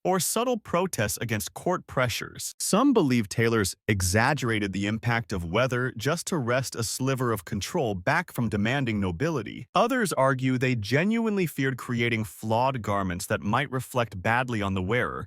or subtle protests against court pressures. Some believe tailors exaggerated the impact of weather just to wrest a sliver of control back from demanding nobility. Others argue they genuinely feared creating flawed garments that might reflect badly on the wearer,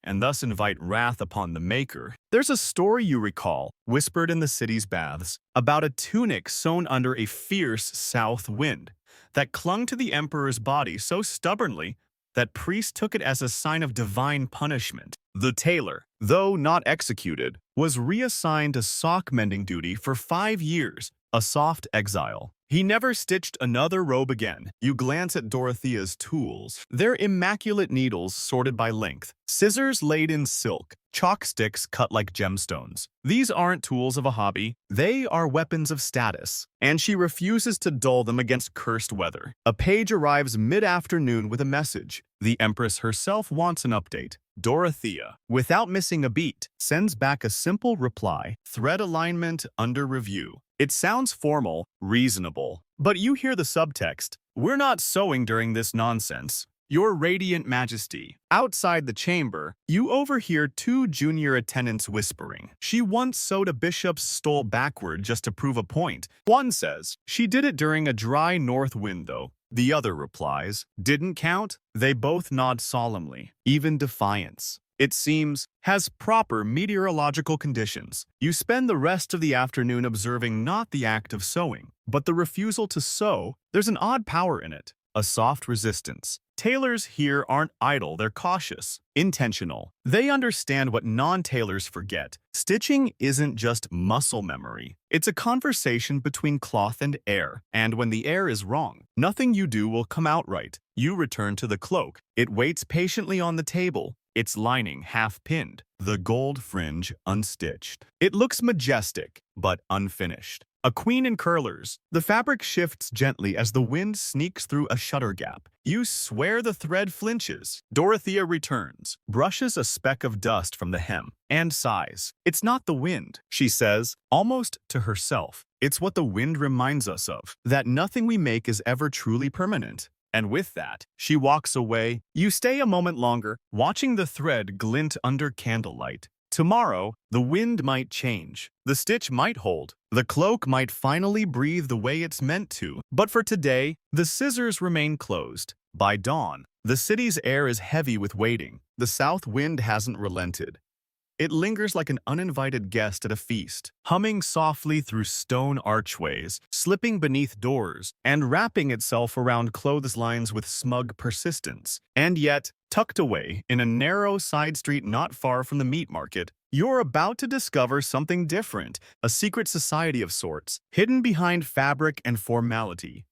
and thus invite wrath upon the maker. There's a story you recall, whispered in the city's baths, about a tunic sewn under a fierce south wind that clung to the emperor's body so stubbornly that priests took it as a sign of divine punishment. The tailor, though not executed, was reassigned to sock-mending duty for 5 years, a soft exile. He never stitched another robe again. You glance at Dorothea's tools. They're immaculate needles sorted by length, scissors laid in silk, chalk sticks cut like gemstones. These aren't tools of a hobby. They are weapons of status. And she refuses to dull them against cursed weather. A page arrives mid-afternoon with a message. The Empress herself wants an update. Dorothea, without missing a beat, sends back a simple reply, thread alignment under review. It sounds formal, reasonable, but you hear the subtext. We're not sewing during this nonsense. Your Radiant Majesty. Outside the chamber, you overhear 2 junior attendants whispering. She once sewed a bishop's stole backward just to prove a point. One says, she did it during a dry north wind though. The other replies, didn't count? They both nod solemnly, even defiance. It seems, has proper meteorological conditions. You spend the rest of the afternoon observing not the act of sewing, but the refusal to sew. There's an odd power in it, a soft resistance. Tailors here aren't idle, they're cautious, intentional. They understand what non-tailors forget. Stitching isn't just muscle memory. It's a conversation between cloth and air. And when the air is wrong, nothing you do will come out right. You return to the cloak. It waits patiently on the table, its lining half-pinned, the gold fringe unstitched. It looks majestic, but unfinished. A queen in curlers. The fabric shifts gently as the wind sneaks through a shutter gap. You swear the thread flinches. Dorothea returns, brushes a speck of dust from the hem, and sighs. It's not the wind, she says, almost to herself. It's what the wind reminds us of, that nothing we make is ever truly permanent. And with that, she walks away. You stay a moment longer, watching the thread glint under candlelight. Tomorrow, the wind might change. The stitch might hold. The cloak might finally breathe the way it's meant to. But for today, the scissors remain closed. By dawn, the city's air is heavy with waiting. The south wind hasn't relented. It lingers like an uninvited guest at a feast, humming softly through stone archways, slipping beneath doors, and wrapping itself around clotheslines with smug persistence. And yet, tucked away in a narrow side street not far from the meat market, you're about to discover something different, a secret society of sorts, hidden behind fabric and formality.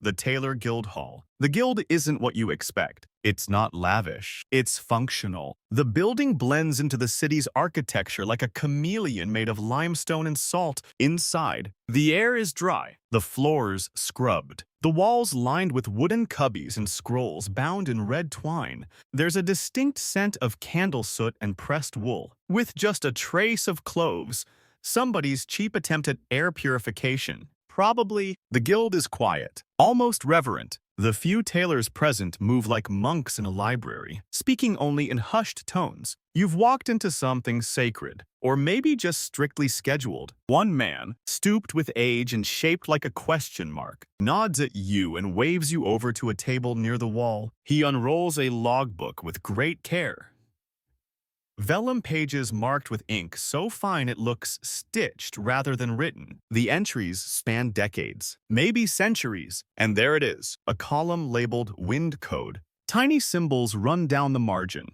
the Tailor Guild Hall. The guild isn't what you expect. It's not lavish. It's functional. The building blends into the city's architecture like a chameleon made of limestone and salt. Inside, the air is dry, the floors scrubbed, the walls lined with wooden cubbies and scrolls bound in red twine. There's a distinct scent of candle soot and pressed wool, with just a trace of cloves. Somebody's cheap attempt at air purification. Probably. The guild is quiet, almost reverent. The few tailors present move like monks in a library, speaking only in hushed tones. You've walked into something sacred, or maybe just strictly scheduled. One man, stooped with age and shaped like a question mark, nods at you and waves you over to a table near the wall. He unrolls a logbook with great care. Vellum pages marked with ink so fine it looks stitched rather than written. The entries span decades, maybe centuries, and there it is, a column labeled Wind Code. Tiny symbols run down the margin.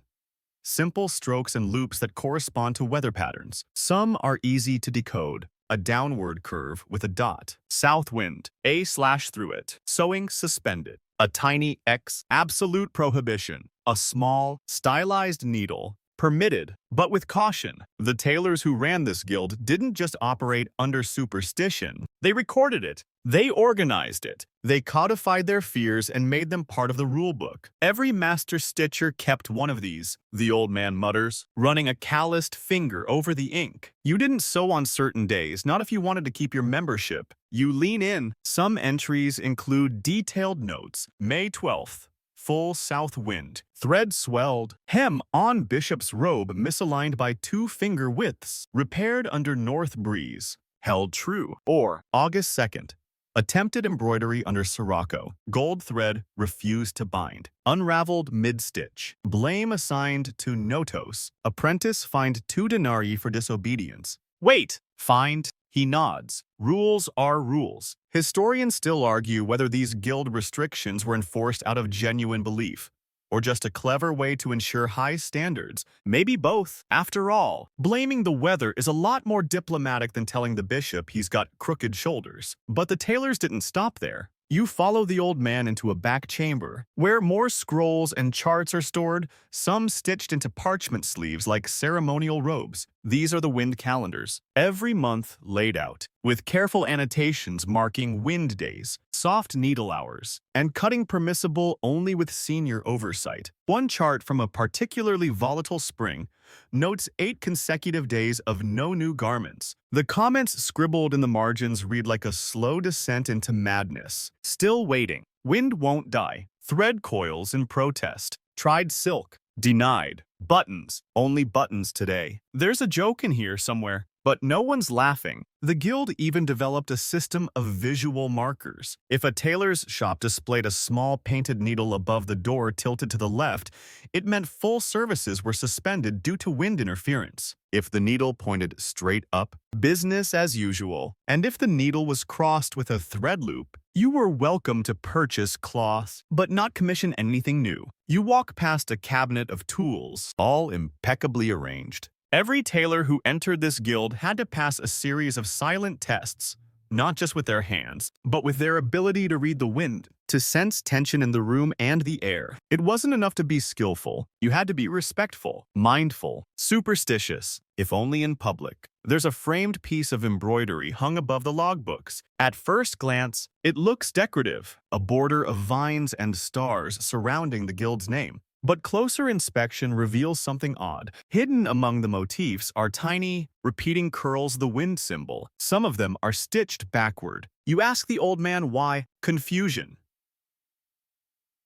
Simple strokes and loops that correspond to weather patterns. Some are easy to decode. A downward curve with a dot. South wind, a/ through it. Sewing suspended. A tiny X, absolute prohibition. A small, stylized needle. Permitted, but with caution. The tailors who ran this guild didn't just operate under superstition. They recorded it. They organized it. They codified their fears and made them part of the rulebook. Every master stitcher kept one of these, the old man mutters, running a calloused finger over the ink. You didn't sew on certain days, not if you wanted to keep your membership. You lean in. Some entries include detailed notes. May 12th. Full south wind. Thread swelled. Hem on bishop's robe misaligned by 2 finger widths. Repaired under north breeze. Held true. Or August 2nd. Attempted embroidery under sirocco. Gold thread refused to bind. Unraveled mid-stitch. Blame assigned to Notos. Apprentice fined 2 denarii for disobedience. Wait! Fined? He nods. Rules are rules. Historians still argue whether these guild restrictions were enforced out of genuine belief, or just a clever way to ensure high standards. Maybe both. After all, blaming the weather is a lot more diplomatic than telling the bishop he's got crooked shoulders. But the tailors didn't stop there. You follow the old man into a back chamber, where more scrolls and charts are stored, some stitched into parchment sleeves like ceremonial robes. These are the wind calendars, every month laid out, with careful annotations marking wind days, soft needle hours, and cutting permissible only with senior oversight. One chart from a particularly volatile spring notes 8 consecutive days of no new garments. The comments scribbled in the margins read like a slow descent into madness. Still waiting. Wind won't die. Thread coils in protest. Tried silk. Denied. Buttons. Only buttons today. There's a joke in here somewhere, but no one's laughing. The guild even developed a system of visual markers. If a tailor's shop displayed a small painted needle above the door tilted to the left, it meant full services were suspended due to wind interference. If the needle pointed straight up, business as usual. And if the needle was crossed with a thread loop, you were welcome to purchase cloth, but not commission anything new. You walk past a cabinet of tools, all impeccably arranged. Every tailor who entered this guild had to pass a series of silent tests, not just with their hands, but with their ability to read the wind, to sense tension in the room and the air. It wasn't enough to be skillful. You had to be respectful, mindful, superstitious, if only in public. There's a framed piece of embroidery hung above the logbooks. At first glance, it looks decorative, a border of vines and stars surrounding the guild's name. But closer inspection reveals something odd. Hidden among the motifs are tiny, repeating curls, the wind symbol. Some of them are stitched backward. You ask the old man why. Confusion.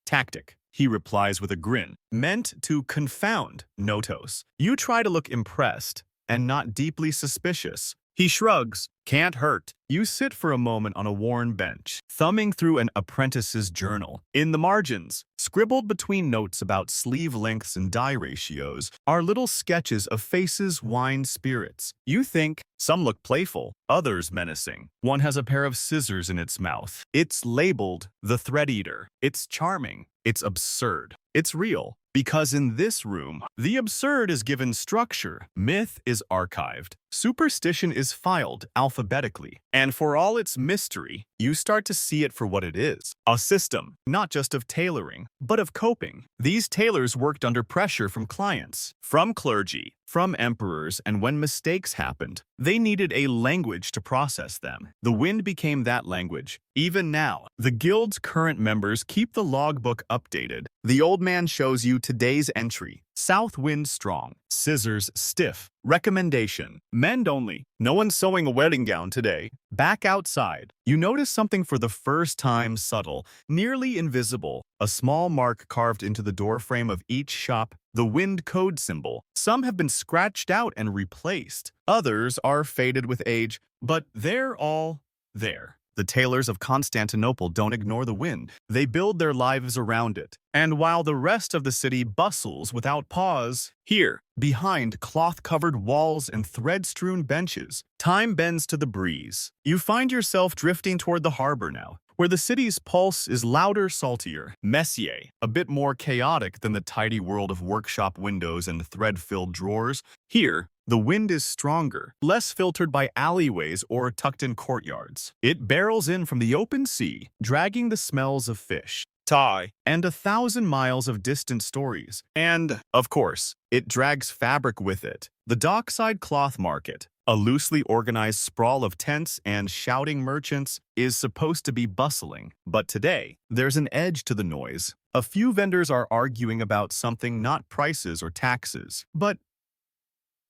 Tactic. He replies with a grin, meant to confound Notos. You try to look impressed and not deeply suspicious. He shrugs. Can't hurt. You sit for a moment on a worn bench, thumbing through an apprentice's journal. In the margins, scribbled between notes about sleeve lengths and dye ratios, are little sketches of faces, wine, spirits. You think some look playful, others menacing. One has a pair of scissors in its mouth. It's labeled the Thread Eater. It's charming. It's absurd. It's real. Because in this room, the absurd is given structure, myth is archived, superstition is filed alphabetically, and for all its mystery, you start to see it for what it is. A system, not just of tailoring, but of coping. These tailors worked under pressure from clients, from clergy, from emperors, and when mistakes happened, they needed a language to process them. The wind became that language. Even now, the guild's current members keep the logbook updated. The old man shows you today's entry. South wind strong, scissors stiff. Recommendation: mend only. No one's sewing a wedding gown today. Back outside, you notice something for the first time, subtle, nearly invisible. A small mark carved into the doorframe of each shop, the wind code symbol. Some have been scratched out and replaced. Others are faded with age, but they're all there. The tailors of Constantinople don't ignore the wind. They build their lives around it. And while the rest of the city bustles without pause, here, behind cloth-covered walls and thread-strewn benches, time bends to the breeze. You find yourself drifting toward the harbor now, where the city's pulse is louder, saltier, messier, a bit more chaotic than the tidy world of workshop windows and thread-filled drawers. Here, the wind is stronger, less filtered by alleyways or tucked-in courtyards. It barrels in from the open sea, dragging the smells of fish, tie, and 1,000 miles of distant stories. And, of course, it drags fabric with it. The dockside cloth market, a loosely organized sprawl of tents and shouting merchants, is supposed to be bustling. But today, there's an edge to the noise. A few vendors are arguing about something, not prices or taxes, but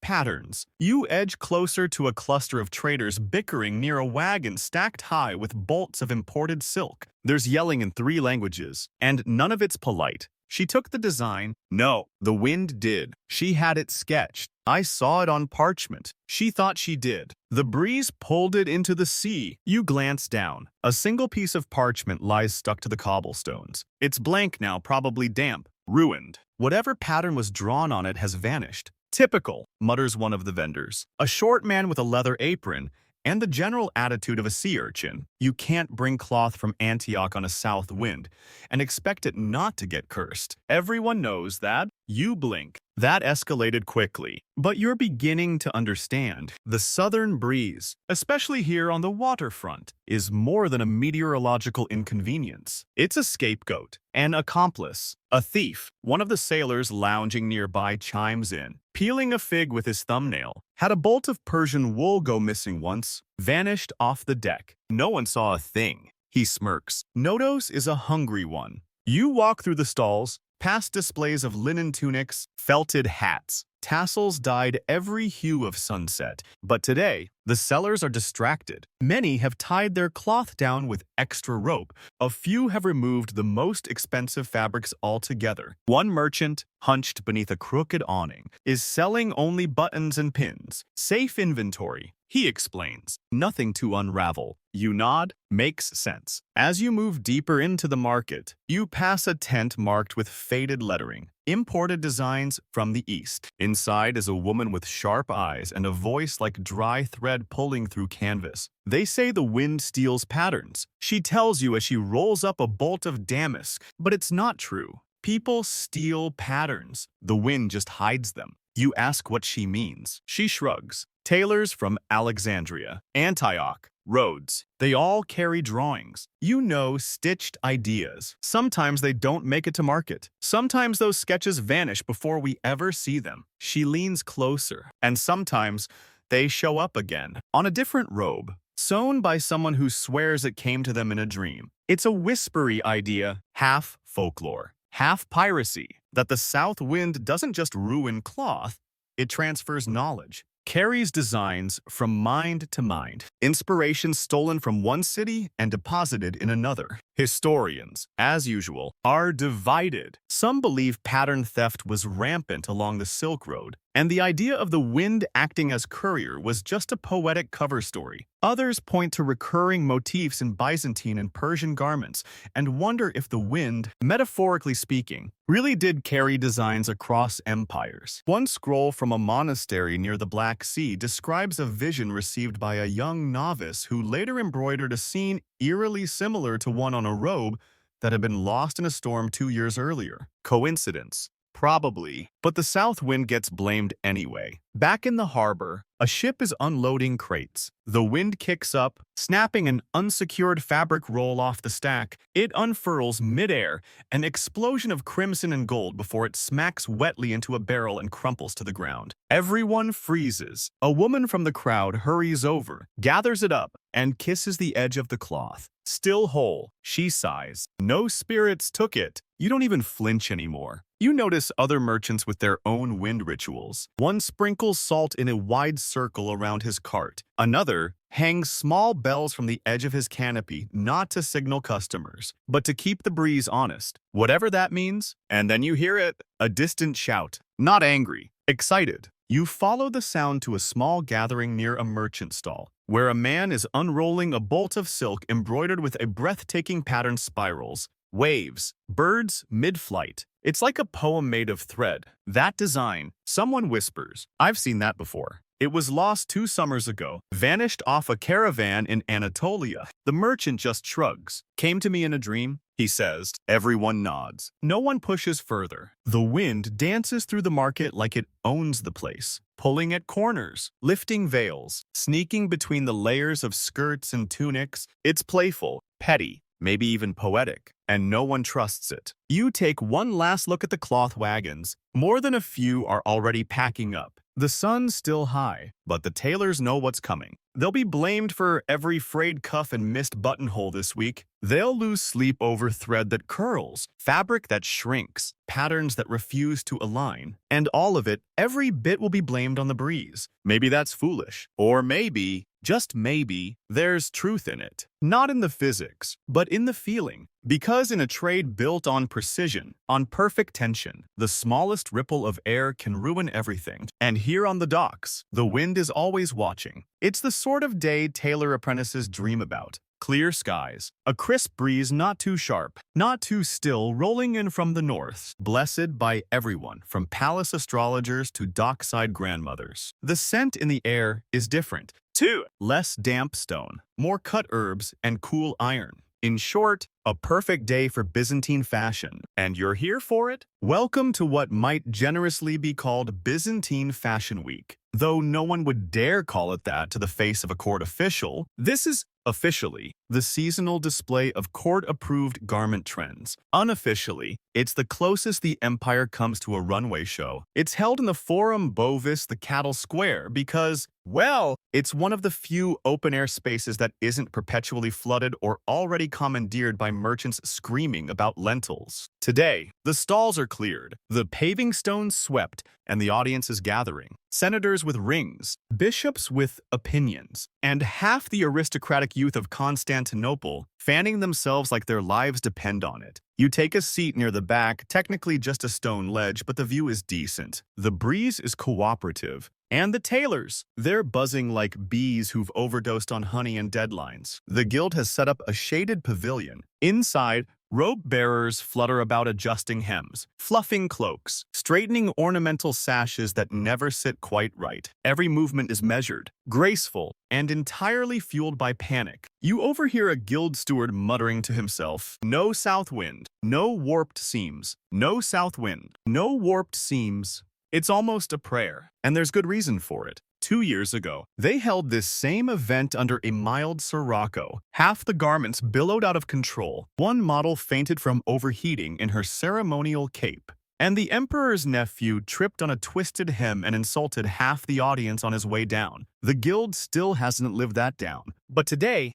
patterns. You edge closer to a cluster of traders bickering near a wagon stacked high with bolts of imported silk. There's yelling in 3 languages, and none of it's polite. She took the design. No, the wind did. She had it sketched. I saw it on parchment. She thought she did. The breeze pulled it into the sea. You glance down. A single piece of parchment lies stuck to the cobblestones. It's blank now, probably damp, ruined. Whatever pattern was drawn on it has vanished. Typical, mutters one of the vendors. A short man with a leather apron and the general attitude of a sea urchin. You can't bring cloth from Antioch on a south wind and expect it not to get cursed. Everyone knows that. You blink. That escalated quickly. But you're beginning to understand. The southern breeze, especially here on the waterfront, is more than a meteorological inconvenience. It's a scapegoat, an accomplice, a thief. One of the sailors lounging nearby chimes in, peeling a fig with his thumbnail. Had a bolt of Persian wool go missing once, vanished off the deck. No one saw a thing. He smirks. Nodos is a hungry one. You walk through the stalls, past displays of linen tunics, felted hats. Tassels dyed every hue of sunset. But today, the sellers are distracted. Many have tied their cloth down with extra rope. A few have removed the most expensive fabrics altogether. One merchant, hunched beneath a crooked awning, is selling only buttons and pins. Safe inventory, he explains. Nothing to unravel. You nod. Makes sense. As you move deeper into the market, you pass a tent marked with faded lettering. Imported designs from the East. Inside is a woman with sharp eyes and a voice like dry thread pulling through canvas. They say the wind steals patterns. She tells you as she rolls up a bolt of damask, but it's not true. People steal patterns. The wind just hides them. You ask what she means. She shrugs. Tailors from Alexandria, Antioch, Rhodes. They all carry drawings. You know, stitched ideas. Sometimes they don't make it to market. Sometimes those sketches vanish before we ever see them. She leans closer. And sometimes they show up again, on a different robe, sewn by someone who swears it came to them in a dream. It's a whispery idea, half folklore, half piracy, that the south wind doesn't just ruin cloth, it transfers knowledge. Carries designs from mind to mind. Inspiration stolen from one city and deposited in another. Historians, as usual, are divided. Some believe pattern theft was rampant along the Silk Road, and the idea of the wind acting as courier was just a poetic cover story. Others point to recurring motifs in Byzantine and Persian garments and wonder if the wind, metaphorically speaking, really did carry designs across empires. One scroll from a monastery near the Black Sea describes a vision received by a young novice who later embroidered a scene eerily similar to one on a robe that had been lost in a storm 2 years earlier. Coincidence? Probably. But the south wind gets blamed anyway. Back in the harbor, a ship is unloading crates. The wind kicks up, snapping an unsecured fabric roll off the stack. It unfurls midair, an explosion of crimson and gold before it smacks wetly into a barrel and crumples to the ground. Everyone freezes. A woman from the crowd hurries over, gathers it up, and kisses the edge of the cloth. Still whole, she sighs. No spirits took it. You don't even flinch anymore. You notice other merchants with their own wind rituals. One sprinkles salt in a wide circle around his cart. Another hangs small bells from the edge of his canopy, not to signal customers, but to keep the breeze honest. Whatever that means. And then you hear it, a distant shout. Not angry, excited. You follow the sound to a small gathering near a merchant stall, where a man is unrolling a bolt of silk embroidered with a breathtaking pattern spirals, waves, birds mid-flight. It's like a poem made of thread. That design, someone whispers, I've seen that before. It was lost 2 summers ago, vanished off a caravan in Anatolia. The merchant just shrugs. Came to me in a dream, he says. Everyone nods. No one pushes further. The wind dances through the market like it owns the place, pulling at corners, lifting veils, sneaking between the layers of skirts and tunics. It's playful, petty, maybe even poetic, and no one trusts it. You take one last look at the cloth wagons. More than a few are already packing up. The sun's still high, but the tailors know what's coming. They'll be blamed for every frayed cuff and missed buttonhole this week. They'll lose sleep over thread that curls, fabric that shrinks, patterns that refuse to align. And all of it, every bit will be blamed on the breeze. Maybe that's foolish. Or maybe, just maybe, there's truth in it. Not in the physics, but in the feeling. Because in a trade built on precision, on perfect tension, the smallest ripple of air can ruin everything. And here on the docks, the wind is always watching. It's the sort of day tailor apprentices dream about. Clear skies, a crisp breeze not too sharp, not too still rolling in from the north, blessed by everyone from palace astrologers to dockside grandmothers. The scent in the air is different, too. Less damp stone, more cut herbs, and cool iron. In short, a perfect day for Byzantine fashion. And you're here for it? Welcome to what might generously be called Byzantine Fashion Week. Though no one would dare call it that to the face of a court official, this is officially the seasonal display of court-approved garment trends. Unofficially, it's the closest the empire comes to a runway show. It's held in the Forum Bovis, the Cattle Square, because, well, it's one of the few open-air spaces that isn't perpetually flooded or already commandeered by merchants screaming about lentils. Today, the stalls are cleared, the paving stones swept, and the audience is gathering. Senators with rings, bishops with opinions, and half the aristocratic youth of Constantinople fanning themselves like their lives depend on it. You take a seat near the back, technically just a stone ledge, but the view is decent. The breeze is cooperative. And the tailors, they're buzzing like bees who've overdosed on honey and deadlines. The guild has set up a shaded pavilion. Inside, robe bearers flutter about adjusting hems, fluffing cloaks, straightening ornamental sashes that never sit quite right. Every movement is measured, graceful, and entirely fueled by panic. You overhear a guild steward muttering to himself, "No south wind, no warped seams, no south wind, no warped seams." It's almost a prayer, and there's good reason for it. 2 years ago, they held this same event under a mild sirocco. Half the garments billowed out of control. One model fainted from overheating in her ceremonial cape. And the emperor's nephew tripped on a twisted hem and insulted half the audience on his way down. The guild still hasn't lived that down. But today,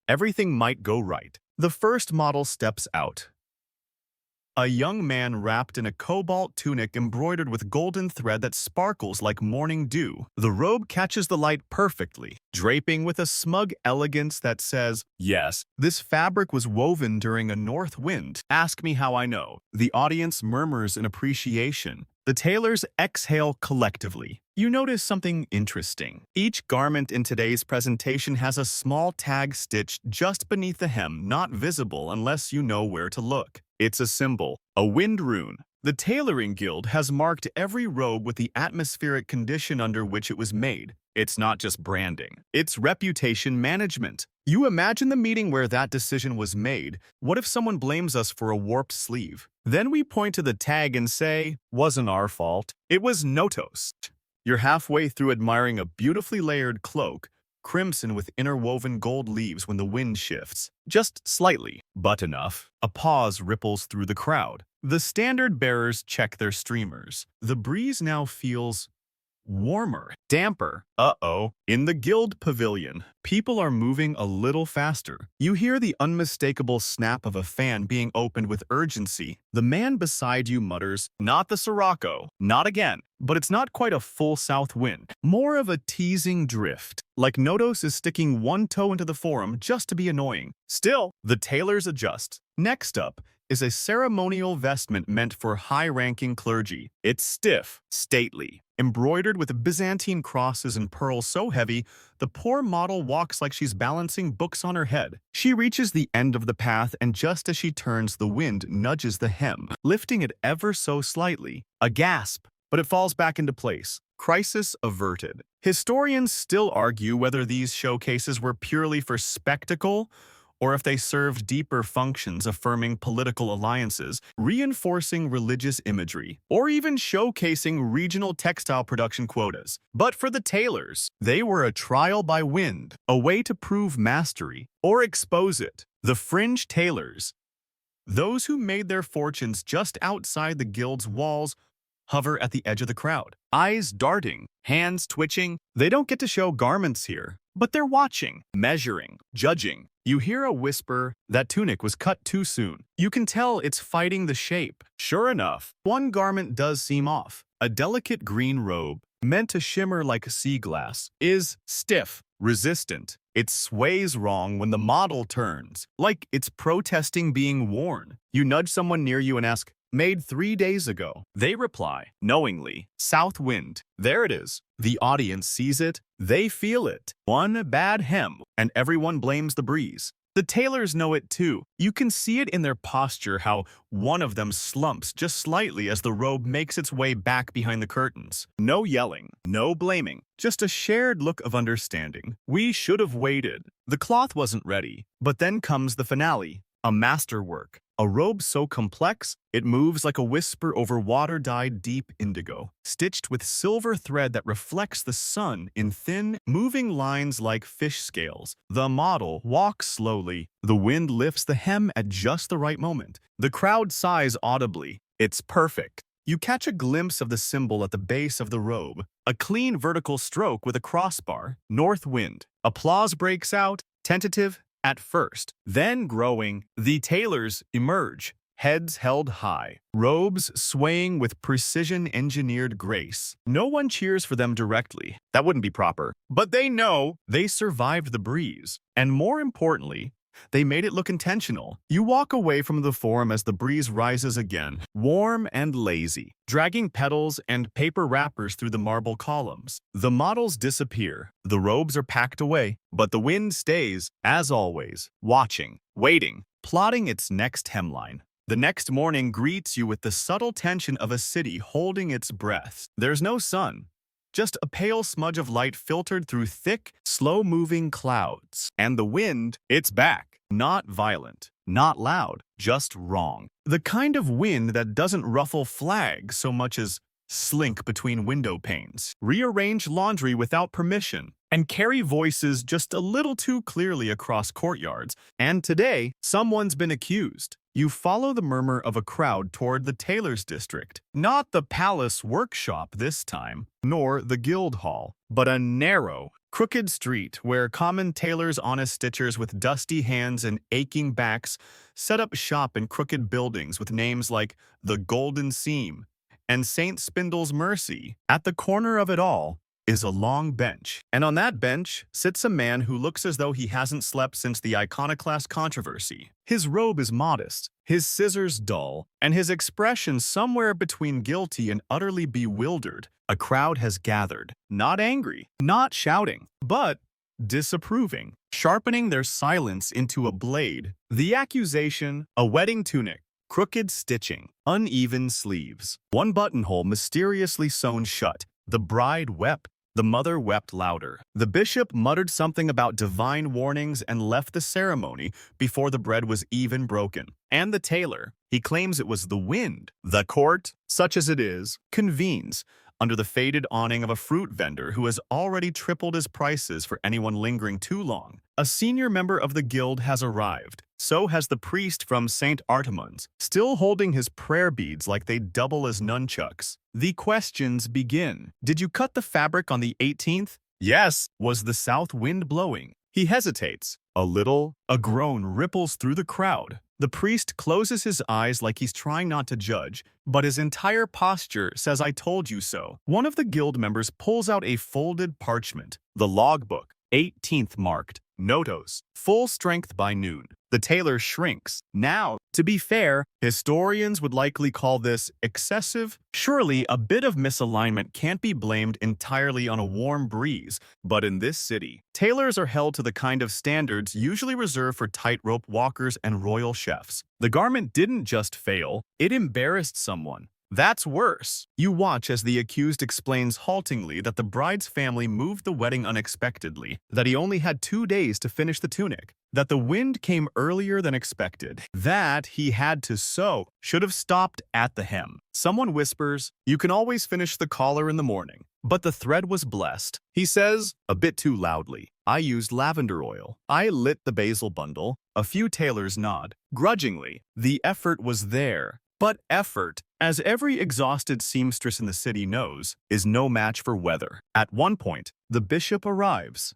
everything might go right. The first model steps out. A young man wrapped in a cobalt tunic embroidered with golden thread that sparkles like morning dew. The robe catches the light perfectly, draping with a smug elegance that says, "Yes, this fabric was woven during a north wind. Ask me how I know." The audience murmurs in appreciation. The tailors exhale collectively. You notice something interesting. Each garment in today's presentation has a small tag stitched just beneath the hem, not visible unless you know where to look. It's a symbol, a wind rune. The Tailoring Guild has marked every robe with the atmospheric condition under which it was made. It's not just branding, it's reputation management. You imagine the meeting where that decision was made. What if someone blames us for a warped sleeve? Then we point to the tag and say, "Wasn't our fault. It was Notos." You're halfway through admiring a beautifully layered cloak, crimson with interwoven gold leaves when the wind shifts. Just slightly, but enough. A pause ripples through the crowd. The standard bearers check their streamers. The breeze now feels warmer, damper. Uh-oh. In the guild pavilion, people are moving a little faster. You hear the unmistakable snap of a fan being opened with urgency. The man beside you mutters, "Not the Sirocco, not again." But it's not quite a full south wind, more of a teasing drift, like Nodos is sticking one toe into the forum just to be annoying. Still, the tailors adjust. Next up is a ceremonial vestment meant for high-ranking clergy. It's stiff, stately, embroidered with Byzantine crosses and pearls so heavy, the poor model walks like she's balancing books on her head. She reaches the end of the path, and just as she turns, the wind nudges the hem, lifting it ever so slightly. A gasp, but it falls back into place. Crisis averted. Historians still argue whether these showcases were purely for spectacle or if they served deeper functions affirming political alliances, reinforcing religious imagery, or even showcasing regional textile production quotas. But for the tailors, they were a trial by wind, a way to prove mastery or expose it. The fringe tailors, those who made their fortunes just outside the guild's walls, hover at the edge of the crowd. Eyes darting, hands twitching. They don't get to show garments here, but they're watching, measuring, judging. You hear a whisper, "That tunic was cut too soon." You can tell it's fighting the shape. Sure enough, one garment does seem off. A delicate green robe, meant to shimmer like sea glass, is stiff, resistant. It sways wrong when the model turns, like it's protesting being worn. You nudge someone near you and ask, "Made 3 days ago." They reply, knowingly, "South wind." There it is. The audience sees it. They feel it. One bad hem, and everyone blames the breeze. The tailors know it too. You can see it in their posture how one of them slumps just slightly as the robe makes its way back behind the curtains. No yelling, no blaming, just a shared look of understanding. We should have waited. The cloth wasn't ready. But then comes the finale, a masterwork. A robe so complex, it moves like a whisper over water-dyed deep indigo, stitched with silver thread that reflects the sun in thin, moving lines like fish scales. The model walks slowly. The wind lifts the hem at just the right moment. The crowd sighs audibly. It's perfect. You catch a glimpse of the symbol at the base of the robe, a clean vertical stroke with a crossbar. North wind. Applause breaks out, tentative at first, then growing. The tailors emerge, heads held high, robes swaying with precision-engineered grace. No one cheers for them directly. That wouldn't be proper. But they know they survived the breeze. And more importantly, they made it look intentional. You walk away from the forum as the breeze rises again, warm and lazy, dragging petals and paper wrappers through the marble columns. The models disappear. The robes are packed away, but the wind stays, as always, watching, waiting, plotting its next hemline. The next morning greets you with the subtle tension of a city holding its breath. There's no sun. Just a pale smudge of light filtered through thick, slow-moving clouds. And the wind, it's back. Not violent, not loud, just wrong. The kind of wind that doesn't ruffle flags so much as slink between window panes, rearrange laundry without permission, and carry voices just a little too clearly across courtyards. And today, someone's been accused. You follow the murmur of a crowd toward the tailor's district. Not the palace workshop this time, nor the guild hall, but a narrow, crooked street where common tailors, honest stitchers with dusty hands and aching backs set up shop in crooked buildings with names like the Golden Seam and St. Spindle's Mercy. At the corner of it all is a long bench, and on that bench sits a man who looks as though he hasn't slept since the iconoclast controversy. His robe is modest, his scissors dull, and his expression somewhere between guilty and utterly bewildered. A crowd has gathered, not angry, not shouting, but disapproving, sharpening their silence into a blade. The accusation, a wedding tunic, crooked stitching, uneven sleeves, one buttonhole mysteriously sewn shut. The bride wept. The mother wept louder. The bishop muttered something about divine warnings and left the ceremony before the bread was even broken. And the tailor, he claims it was the wind. The court, such as it is, convenes, under the faded awning of a fruit vendor who has already tripled his prices for anyone lingering too long. A senior member of the guild has arrived. So has the priest from St. Artemon's, still holding his prayer beads like they double as nunchucks. The questions begin. Did you cut the fabric on the 18th? Yes. Was the south wind blowing? He hesitates. A little. A groan ripples through the crowd. The priest closes his eyes like he's trying not to judge, but his entire posture says I told you so. One of the guild members pulls out a folded parchment, the logbook, 18th marked, Notos, full strength by noon. The tailor shrinks. Now, to be fair, historians would likely call this excessive. Surely, a bit of misalignment can't be blamed entirely on a warm breeze, but in this city, tailors are held to the kind of standards usually reserved for tightrope walkers and royal chefs. The garment didn't just fail, it embarrassed someone. That's worse. You watch as the accused explains haltingly that the bride's family moved the wedding unexpectedly, that he only had 2 days to finish the tunic, that the wind came earlier than expected, that he had to sew, should have stopped at the hem. Someone whispers, you can always finish the collar in the morning. But the thread was blessed. He says, a bit too loudly, I used lavender oil. I lit the basil bundle. A few tailors nod. Grudgingly, the effort was there. But effort, as every exhausted seamstress in the city knows, is no match for weather. At one point, the bishop arrives.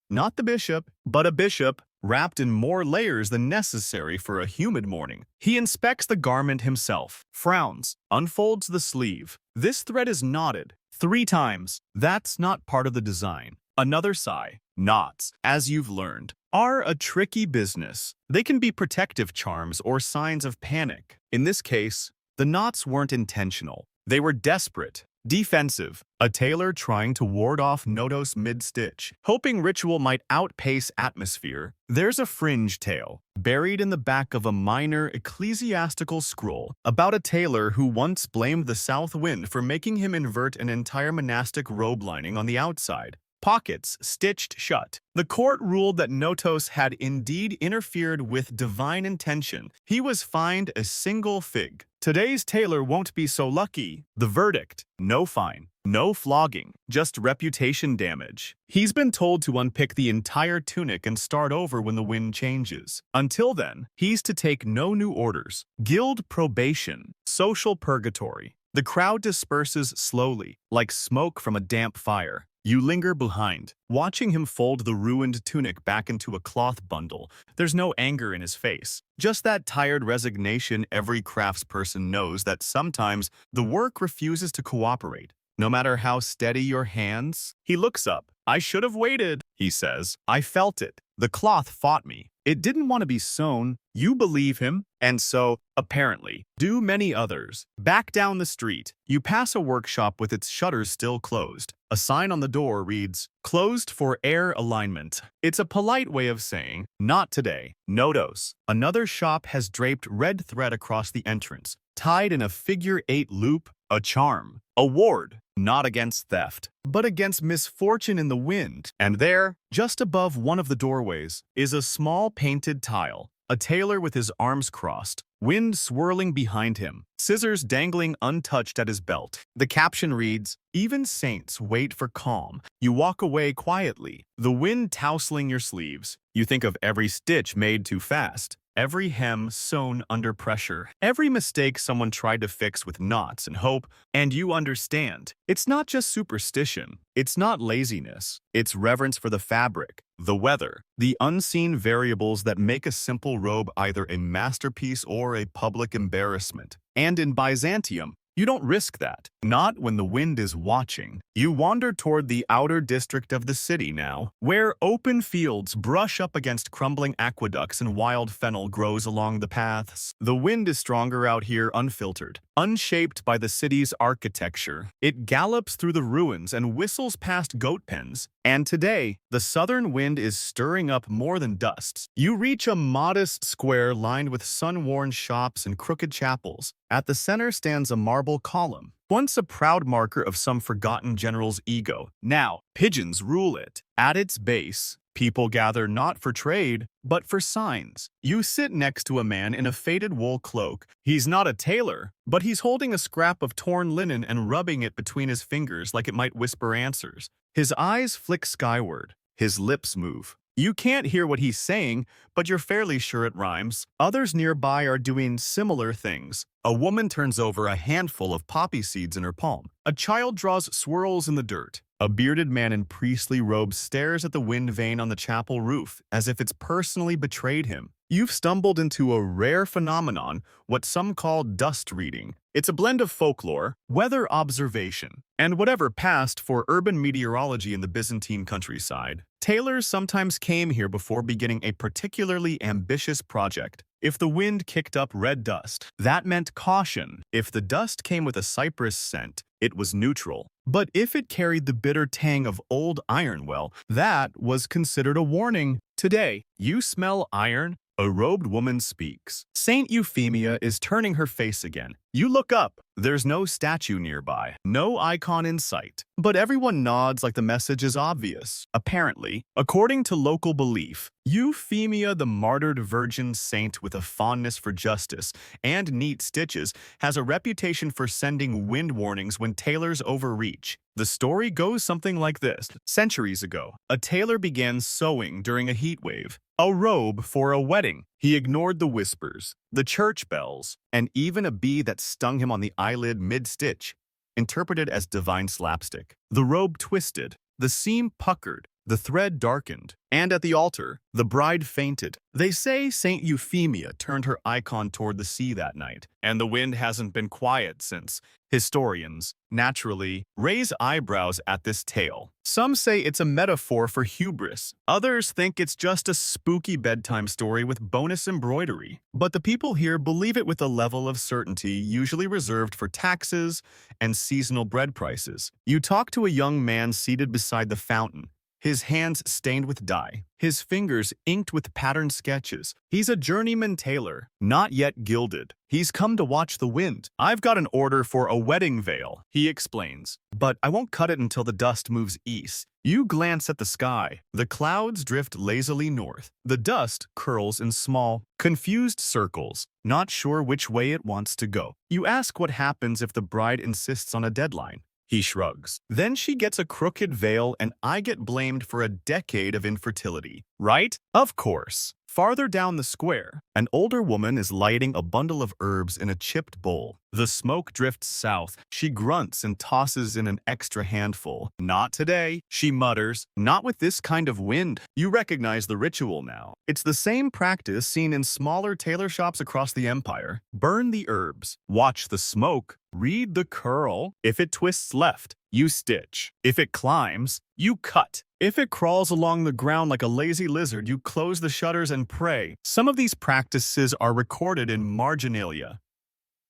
Not the bishop, but a bishop, wrapped in more layers than necessary for a humid morning. He inspects the garment himself, frowns, unfolds the sleeve. This thread is knotted 3 times. That's not part of the design. Another sigh. Knots, as you've learned, are a tricky business. They can be protective charms or signs of panic. In this case, the knots weren't intentional. They were desperate, defensive, a tailor trying to ward off Notos mid-stitch, hoping ritual might outpace atmosphere. There's a fringe tale, buried in the back of a minor ecclesiastical scroll, about a tailor who once blamed the south wind for making him invert an entire monastic robe lining on the outside. Pockets stitched shut. The court ruled that Notos had indeed interfered with divine intention. He was fined a single fig. Today's tailor won't be so lucky. The verdict: no fine, no flogging, just reputation damage. He's been told to unpick the entire tunic and start over when the wind changes. Until then, he's to take no new orders. Guild probation, social purgatory. The crowd disperses slowly, like smoke from a damp fire. You linger behind, watching him fold the ruined tunic back into a cloth bundle. There's no anger in his face, just that tired resignation every craftsperson knows that sometimes the work refuses to cooperate. No matter how steady your hands. He looks up. I should have waited, he says. I felt it. The cloth fought me. It didn't want to be sewn. You believe him, and so, apparently, do many others. Back down the street, you pass a workshop with its shutters still closed. A sign on the door reads, closed for air alignment. It's a polite way of saying, not today. Notos. Another shop has draped red thread across the entrance, tied in a figure-8 loop, a charm. A ward, not against theft, but against misfortune in the wind. And there, just above one of the doorways, is a small painted tile. A tailor with his arms crossed, wind swirling behind him, scissors dangling untouched at his belt. The caption reads, even saints wait for calm. You walk away quietly, the wind tousling your sleeves. You think of every stitch made too fast, every hem sewn under pressure, every mistake someone tried to fix with knots and hope, and you understand. It's not just superstition. It's not laziness. It's reverence for the fabric, the weather, the unseen variables that make a simple robe either a masterpiece or a public embarrassment. And in Byzantium, you don't risk that. Not when the wind is watching. You wander toward the outer district of the city now, where open fields brush up against crumbling aqueducts and wild fennel grows along the paths. The wind is stronger out here, unfiltered, unshaped by the city's architecture. It gallops through the ruins and whistles past goat pens. And today, the southern wind is stirring up more than dust. You reach a modest square lined with sun-worn shops and crooked chapels. At the center stands a marble column, once a proud marker of some forgotten general's ego. Now, pigeons rule it. At its base, People gather not for trade, but for signs. You sit next to a man in a faded wool cloak. He's not a tailor, but he's holding a scrap of torn linen and rubbing it between his fingers like it might whisper answers. His eyes flick skyward. His lips move. You can't hear what he's saying, but you're fairly sure it rhymes. Others nearby are doing similar things. A woman turns over a handful of poppy seeds in her palm. A child draws swirls in the dirt. A bearded man in priestly robes stares at the wind vane on the chapel roof as if it's personally betrayed him. You've stumbled into a rare phenomenon, what some call dust reading. It's a blend of folklore, weather observation, and whatever passed for urban meteorology in the Byzantine countryside. Tailors sometimes came here before beginning a particularly ambitious project. If the wind kicked up red dust, that meant caution. If the dust came with a cypress scent, it was neutral. But if it carried the bitter tang of old iron, well, that was considered a warning. Today, you smell iron? A robed woman speaks. Saint Euphemia is turning her face again. You look up. There's no statue nearby, no icon in sight. But everyone nods like the message is obvious. Apparently, according to local belief, Euphemia, the martyred virgin saint with a fondness for justice and neat stitches, has a reputation for sending wind warnings when tailors overreach. The story goes something like this. Centuries ago, a tailor began sewing during a heat wave. A robe for a wedding. He ignored the whispers, the church bells, and even a bee that stung him on the eyelid mid-stitch, interpreted as divine slapstick. The robe twisted, the seam puckered, the thread darkened, and at the altar, the bride fainted. They say Saint Euphemia turned her icon toward the sea that night, and the wind hasn't been quiet since. Historians, naturally, raise eyebrows at this tale. Some say it's a metaphor for hubris. Others think it's just a spooky bedtime story with bonus embroidery. But the people here believe it with a level of certainty usually reserved for taxes and seasonal bread prices. You talk to a young man seated beside the fountain, his hands stained with dye, his fingers inked with patterned sketches. He's a journeyman tailor, not yet gilded. He's come to watch the wind. I've got an order for a wedding veil, he explains, but I won't cut it until the dust moves east. You glance at the sky. The clouds drift lazily north. The dust curls in small, confused circles, not sure which way it wants to go. You ask what happens if the bride insists on a deadline. He shrugs. Then she gets a crooked veil and I get blamed for a decade of infertility. Right? Of course. Farther down the square, an older woman is lighting a bundle of herbs in a chipped bowl. The smoke drifts south. She grunts and tosses in an extra handful. Not today, she mutters. Not with this kind of wind. You recognize the ritual now. It's the same practice seen in smaller tailor shops across the empire. Burn the herbs. Watch the smoke. Read the curl. If it twists left, you stitch. If it climbs, you cut. If it crawls along the ground like a lazy lizard, you close the shutters and pray. Some of these practices are recorded in marginalia,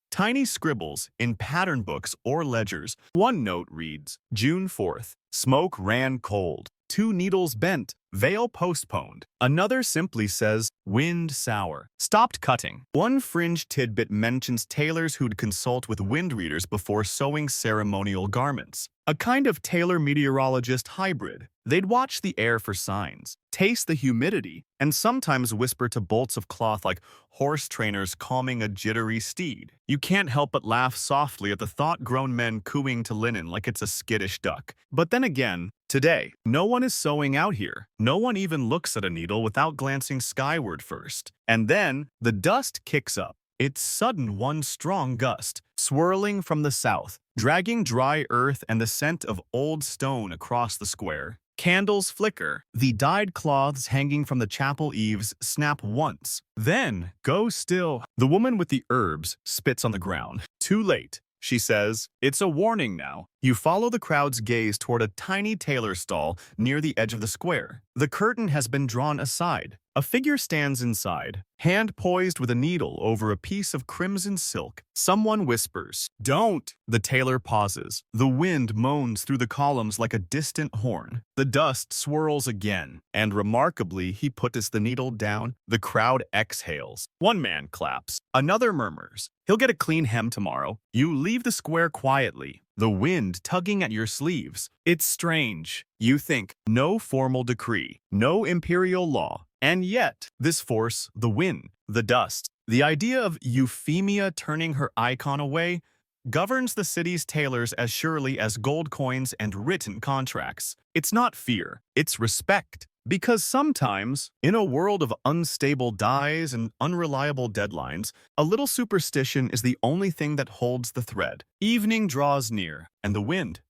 tiny scribbles in pattern books or ledgers. One note reads, June 4th, smoke ran cold. 2 needles bent, veil postponed. Another simply says, wind sour. Stopped cutting. One fringe tidbit mentions tailors who'd consult with wind readers before sewing ceremonial garments. A kind of tailor meteorologist hybrid. They'd watch the air for signs, taste the humidity, and sometimes whisper to bolts of cloth like horse trainers calming a jittery steed. You can't help but laugh softly at the thought grown men cooing to linen like it's a skittish duck. But then again, today, no one is sewing out here. No one even looks at a needle without glancing skyward first. And then, the dust kicks up. It's sudden one strong gust, swirling from the south, dragging dry earth and the scent of old stone across the square. Candles flicker. The dyed cloths hanging from the chapel eaves snap once, then go still. The woman with the herbs spits on the ground. Too late, she says. It's a warning now. You follow the crowd's gaze toward a tiny tailor stall near the edge of the square. The curtain has been drawn aside. A figure stands inside, hand poised with a needle over a piece of crimson silk. Someone whispers, "Don't!" The tailor pauses. The wind moans through the columns like a distant horn. The dust swirls again, and remarkably, he puts the needle down. The crowd exhales. One man claps. Another murmurs, "He'll get a clean hem tomorrow." You leave the square quietly, the wind tugging at your sleeves. It's strange. You think, no formal decree, no imperial law. And yet, this force, the wind, the dust, the idea of Euphemia turning her icon away, governs the city's tailors as surely as gold coins and written contracts. It's not fear, it's respect. Because sometimes, in a world of unstable dyes and unreliable deadlines, a little superstition is the only thing that holds the thread. Evening draws near, and the wind.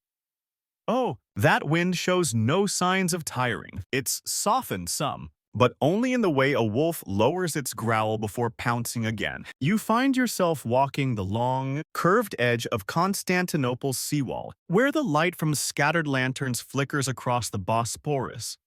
Oh, that wind shows no signs of tiring. It's softened some, but only in the way a wolf lowers its growl before pouncing again. You find yourself walking the long, curved edge of Constantinople's seawall, where the light from scattered lanterns flickers across the Bosporus,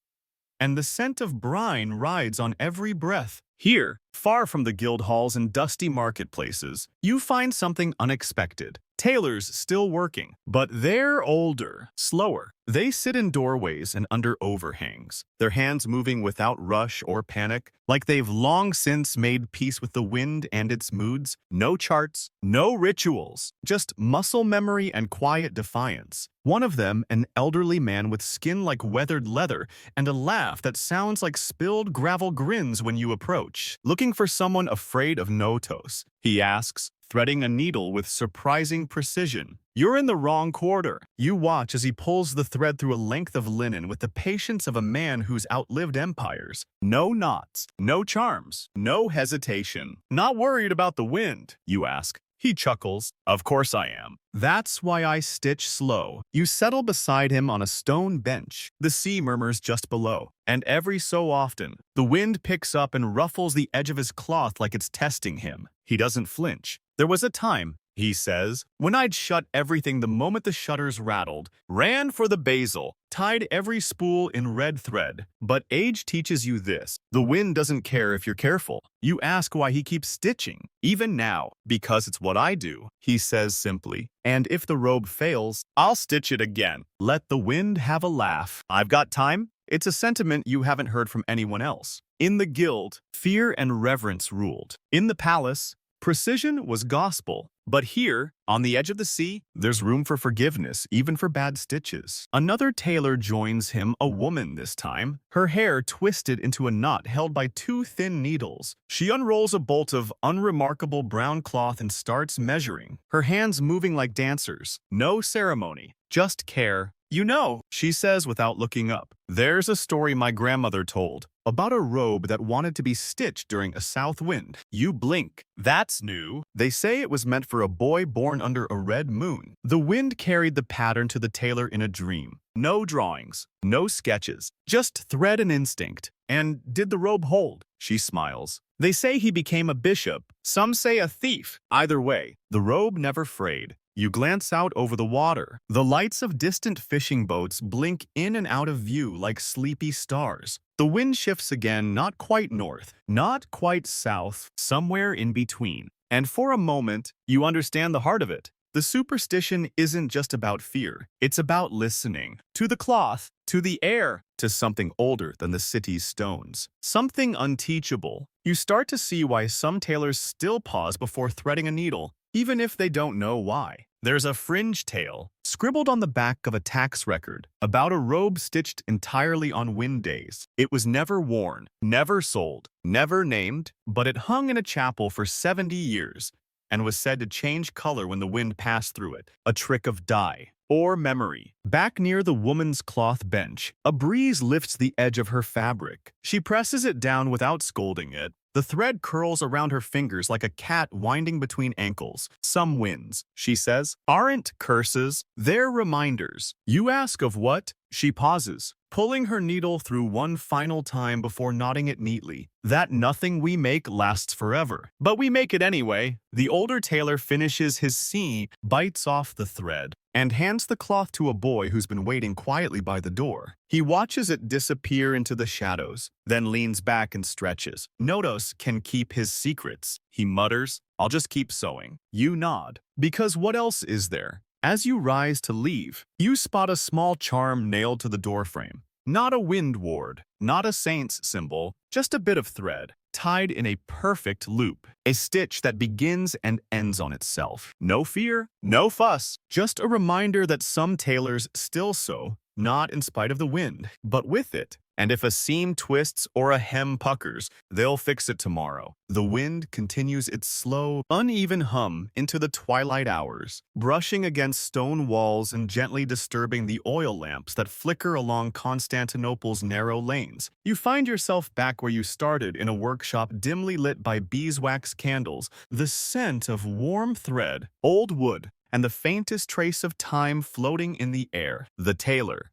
and the scent of brine rides on every breath. Here, far from the guild halls and dusty marketplaces, you find something unexpected. Tailors still working, but they're older, slower. They sit in doorways and under overhangs, their hands moving without rush or panic, like they've long since made peace with the wind and its moods. No charts, no rituals, just muscle memory and quiet defiance. One of them, an elderly man with skin like weathered leather and a laugh that sounds like spilled gravel grins when you approach. Looking for someone afraid of Notos, he asks, threading a needle with surprising precision. You're in the wrong quarter. You watch as he pulls the thread through a length of linen with the patience of a man who's outlived empires. No knots, no charms, no hesitation. Not worried about the wind, you ask. He chuckles. Of course I am. That's why I stitch slow. You settle beside him on a stone bench. The sea murmurs just below, and every so often, the wind picks up and ruffles the edge of his cloth like it's testing him. He doesn't flinch. There was a time, he says, when I'd shut everything the moment the shutters rattled, ran for the basil, tied every spool in red thread. But age teaches you this. The wind doesn't care if you're careful. You ask why he keeps stitching. Even now, because it's what I do, he says simply. And if the robe fails, I'll stitch it again. Let the wind have a laugh. I've got time. It's a sentiment you haven't heard from anyone else. In the guild, fear and reverence ruled. In the palace, precision was gospel. But here, on the edge of the sea, there's room for forgiveness, even for bad stitches. Another tailor joins him, a woman this time, her hair twisted into a knot held by two thin needles. She unrolls a bolt of unremarkable brown cloth and starts measuring, her hands moving like dancers. No ceremony, just care. You know, she says without looking up, there's a story my grandmother told about a robe that wanted to be stitched during a south wind. You blink. That's new. They say it was meant for a boy born under a red moon. The wind carried the pattern to the tailor in a dream. No drawings, no sketches, just thread and instinct. And did the robe hold? She smiles. They say he became a bishop. Some say a thief. Either way, the robe never frayed. You glance out over the water. The lights of distant fishing boats blink in and out of view like sleepy stars. The wind shifts again, not quite north, not quite south, somewhere in between. And for a moment, you understand the heart of it. The superstition isn't just about fear. It's about listening. To the cloth, to the air, to something older than the city's stones. Something unteachable. You start to see why some tailors still pause before threading a needle, even if they don't know why. There's a fringe tale, scribbled on the back of a tax record, about a robe stitched entirely on wind days. It was never worn, never sold, never named, but it hung in a chapel for 70 years and was said to change color when the wind passed through it, a trick of dye or memory. Back near the woman's cloth bench, a breeze lifts the edge of her fabric. She presses it down without scolding it. The thread curls around her fingers like a cat winding between ankles. Some winds, she says, aren't curses, they're reminders. You ask of what? She pauses, pulling her needle through one final time before knotting it neatly. That nothing we make lasts forever. But we make it anyway. The older tailor finishes his seam, bites off the thread, and hands the cloth to a boy who's been waiting quietly by the door. He watches it disappear into the shadows, then leans back and stretches. Notos can keep his secrets. He mutters, "I'll just keep sewing." You nod. Because what else is there? As you rise to leave, you spot a small charm nailed to the doorframe. Not a wind ward, not a saint's symbol, just a bit of thread, tied in a perfect loop. A stitch that begins and ends on itself. No fear, no fuss, just a reminder that some tailors still sew, not in spite of the wind, but with it. And if a seam twists or a hem puckers, they'll fix it tomorrow. The wind continues its slow, uneven hum into the twilight hours, brushing against stone walls and gently disturbing the oil lamps that flicker along Constantinople's narrow lanes. You find yourself back where you started, in a workshop dimly lit by beeswax candles, the scent of warm thread, old wood, and the faintest trace of time floating in the air. The tailor.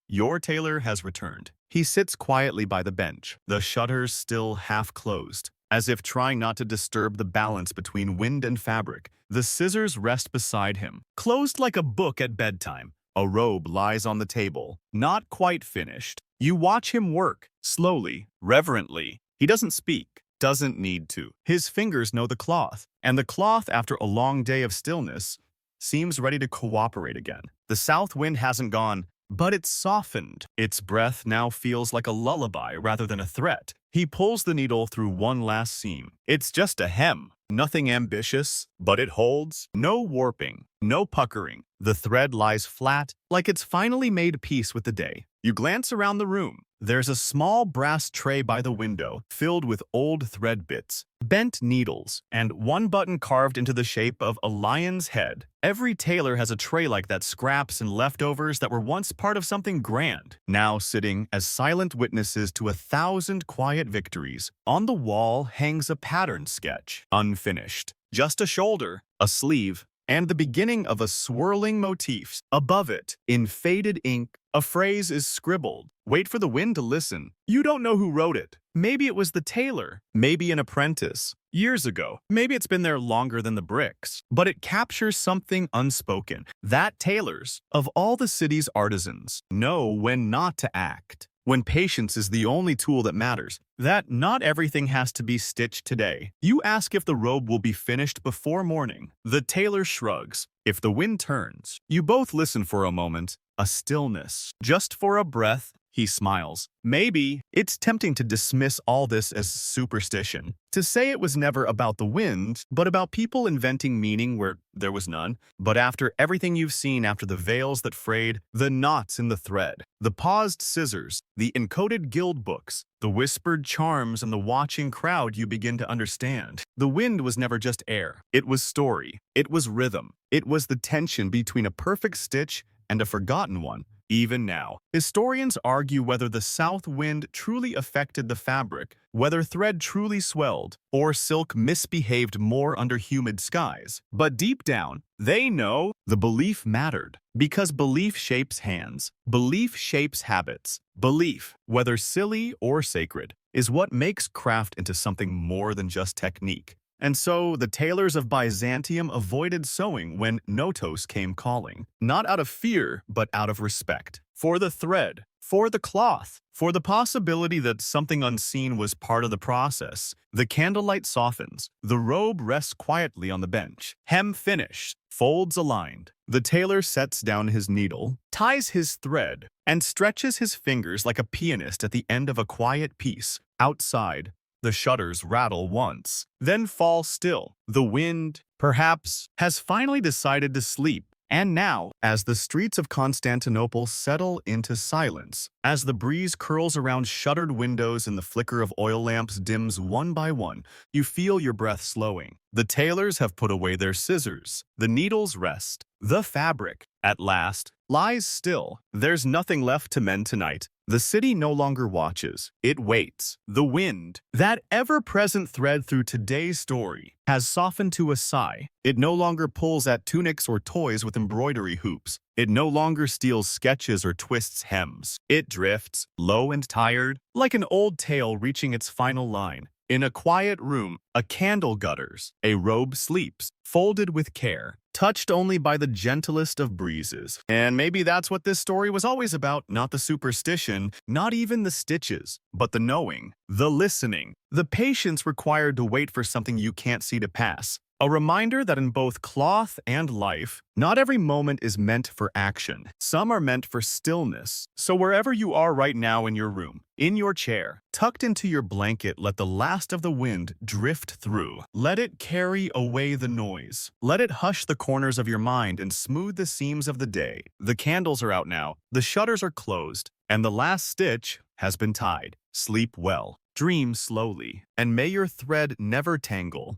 Your tailor has returned. He sits quietly by the bench, the shutters still half closed, as if trying not to disturb the balance between wind and fabric. The scissors rest beside him, closed like a book at bedtime. A robe lies on the table, not quite finished. You watch him work, slowly, reverently. He doesn't speak, doesn't need to. His fingers know the cloth, and the cloth, after a long day of stillness, seems ready to cooperate again. The south wind hasn't gone, but it's softened. Its breath now feels like a lullaby rather than a threat. He pulls the needle through one last seam. It's just a hem. Nothing ambitious, but it holds. No warping, no puckering. The thread lies flat, like it's finally made peace with the day. You glance around the room. There's a small brass tray by the window, filled with old thread bits, bent needles, and one button carved into the shape of a lion's head. Every tailor has a tray like that, scraps and leftovers that were once part of something grand, now sitting as silent witnesses to 1,000 quiet victories. On the wall hangs a pattern sketch, unfinished. Just a shoulder, a sleeve, and the beginning of a swirling motif. Above it, in faded ink, a phrase is scribbled. Wait for the wind to listen. You don't know who wrote it. Maybe it was the tailor, maybe an apprentice. Years ago, maybe it's been there longer than the bricks. But it captures something unspoken. That tailors, of all the city's artisans, know when not to act. When patience is the only tool that matters, that not everything has to be stitched today. You ask if the robe will be finished before morning. The tailor shrugs. If the wind turns, you both listen for a moment, a stillness. Just for a breath, he smiles. Maybe it's tempting to dismiss all this as superstition, to say it was never about the wind, but about people inventing meaning where there was none. But after everything you've seen, after the veils that frayed, the knots in the thread, the paused scissors, the encoded guild books, the whispered charms, and the watching crowd, you begin to understand. The wind was never just air. It was story. It was rhythm. It was the tension between a perfect stitch and a forgotten one. Even now, historians argue whether the south wind truly affected the fabric, whether thread truly swelled, or silk misbehaved more under humid skies. But deep down, they know the belief mattered. Because belief shapes hands, belief shapes habits. Belief, whether silly or sacred, is what makes craft into something more than just technique. And so the tailors of Byzantium avoided sewing when Notos came calling, not out of fear, but out of respect. For the thread, for the cloth, for the possibility that something unseen was part of the process. The candlelight softens. The robe rests quietly on the bench. Hem finished, folds aligned. The tailor sets down his needle, ties his thread, and stretches his fingers like a pianist at the end of a quiet piece. Outside, the shutters rattle once, then fall still. The wind, perhaps, has finally decided to sleep. And now, as the streets of Constantinople settle into silence, as the breeze curls around shuttered windows and the flicker of oil lamps dims one by one, you feel your breath slowing. The tailors have put away their scissors. The needles rest. The fabric, at last, lies still. There's nothing left to mend tonight. The city no longer watches. It waits. The wind, that ever-present thread through today's story, has softened to a sigh. It no longer pulls at tunics or toys with embroidery hoops. It no longer steals sketches or twists hems. It drifts, low and tired, like an old tale reaching its final line. In a quiet room, a candle gutters. A robe sleeps, folded with care, touched only by the gentlest of breezes. And maybe that's what this story was always about, not the superstition, not even the stitches, but the knowing, the listening, the patience required to wait for something you can't see to pass. A reminder that in both cloth and life, not every moment is meant for action. Some are meant for stillness. So wherever you are right now in your room, in your chair, tucked into your blanket, let the last of the wind drift through. Let it carry away the noise. Let it hush the corners of your mind and smooth the seams of the day. The candles are out now, the shutters are closed, and the last stitch has been tied. Sleep well, dream slowly, and may your thread never tangle.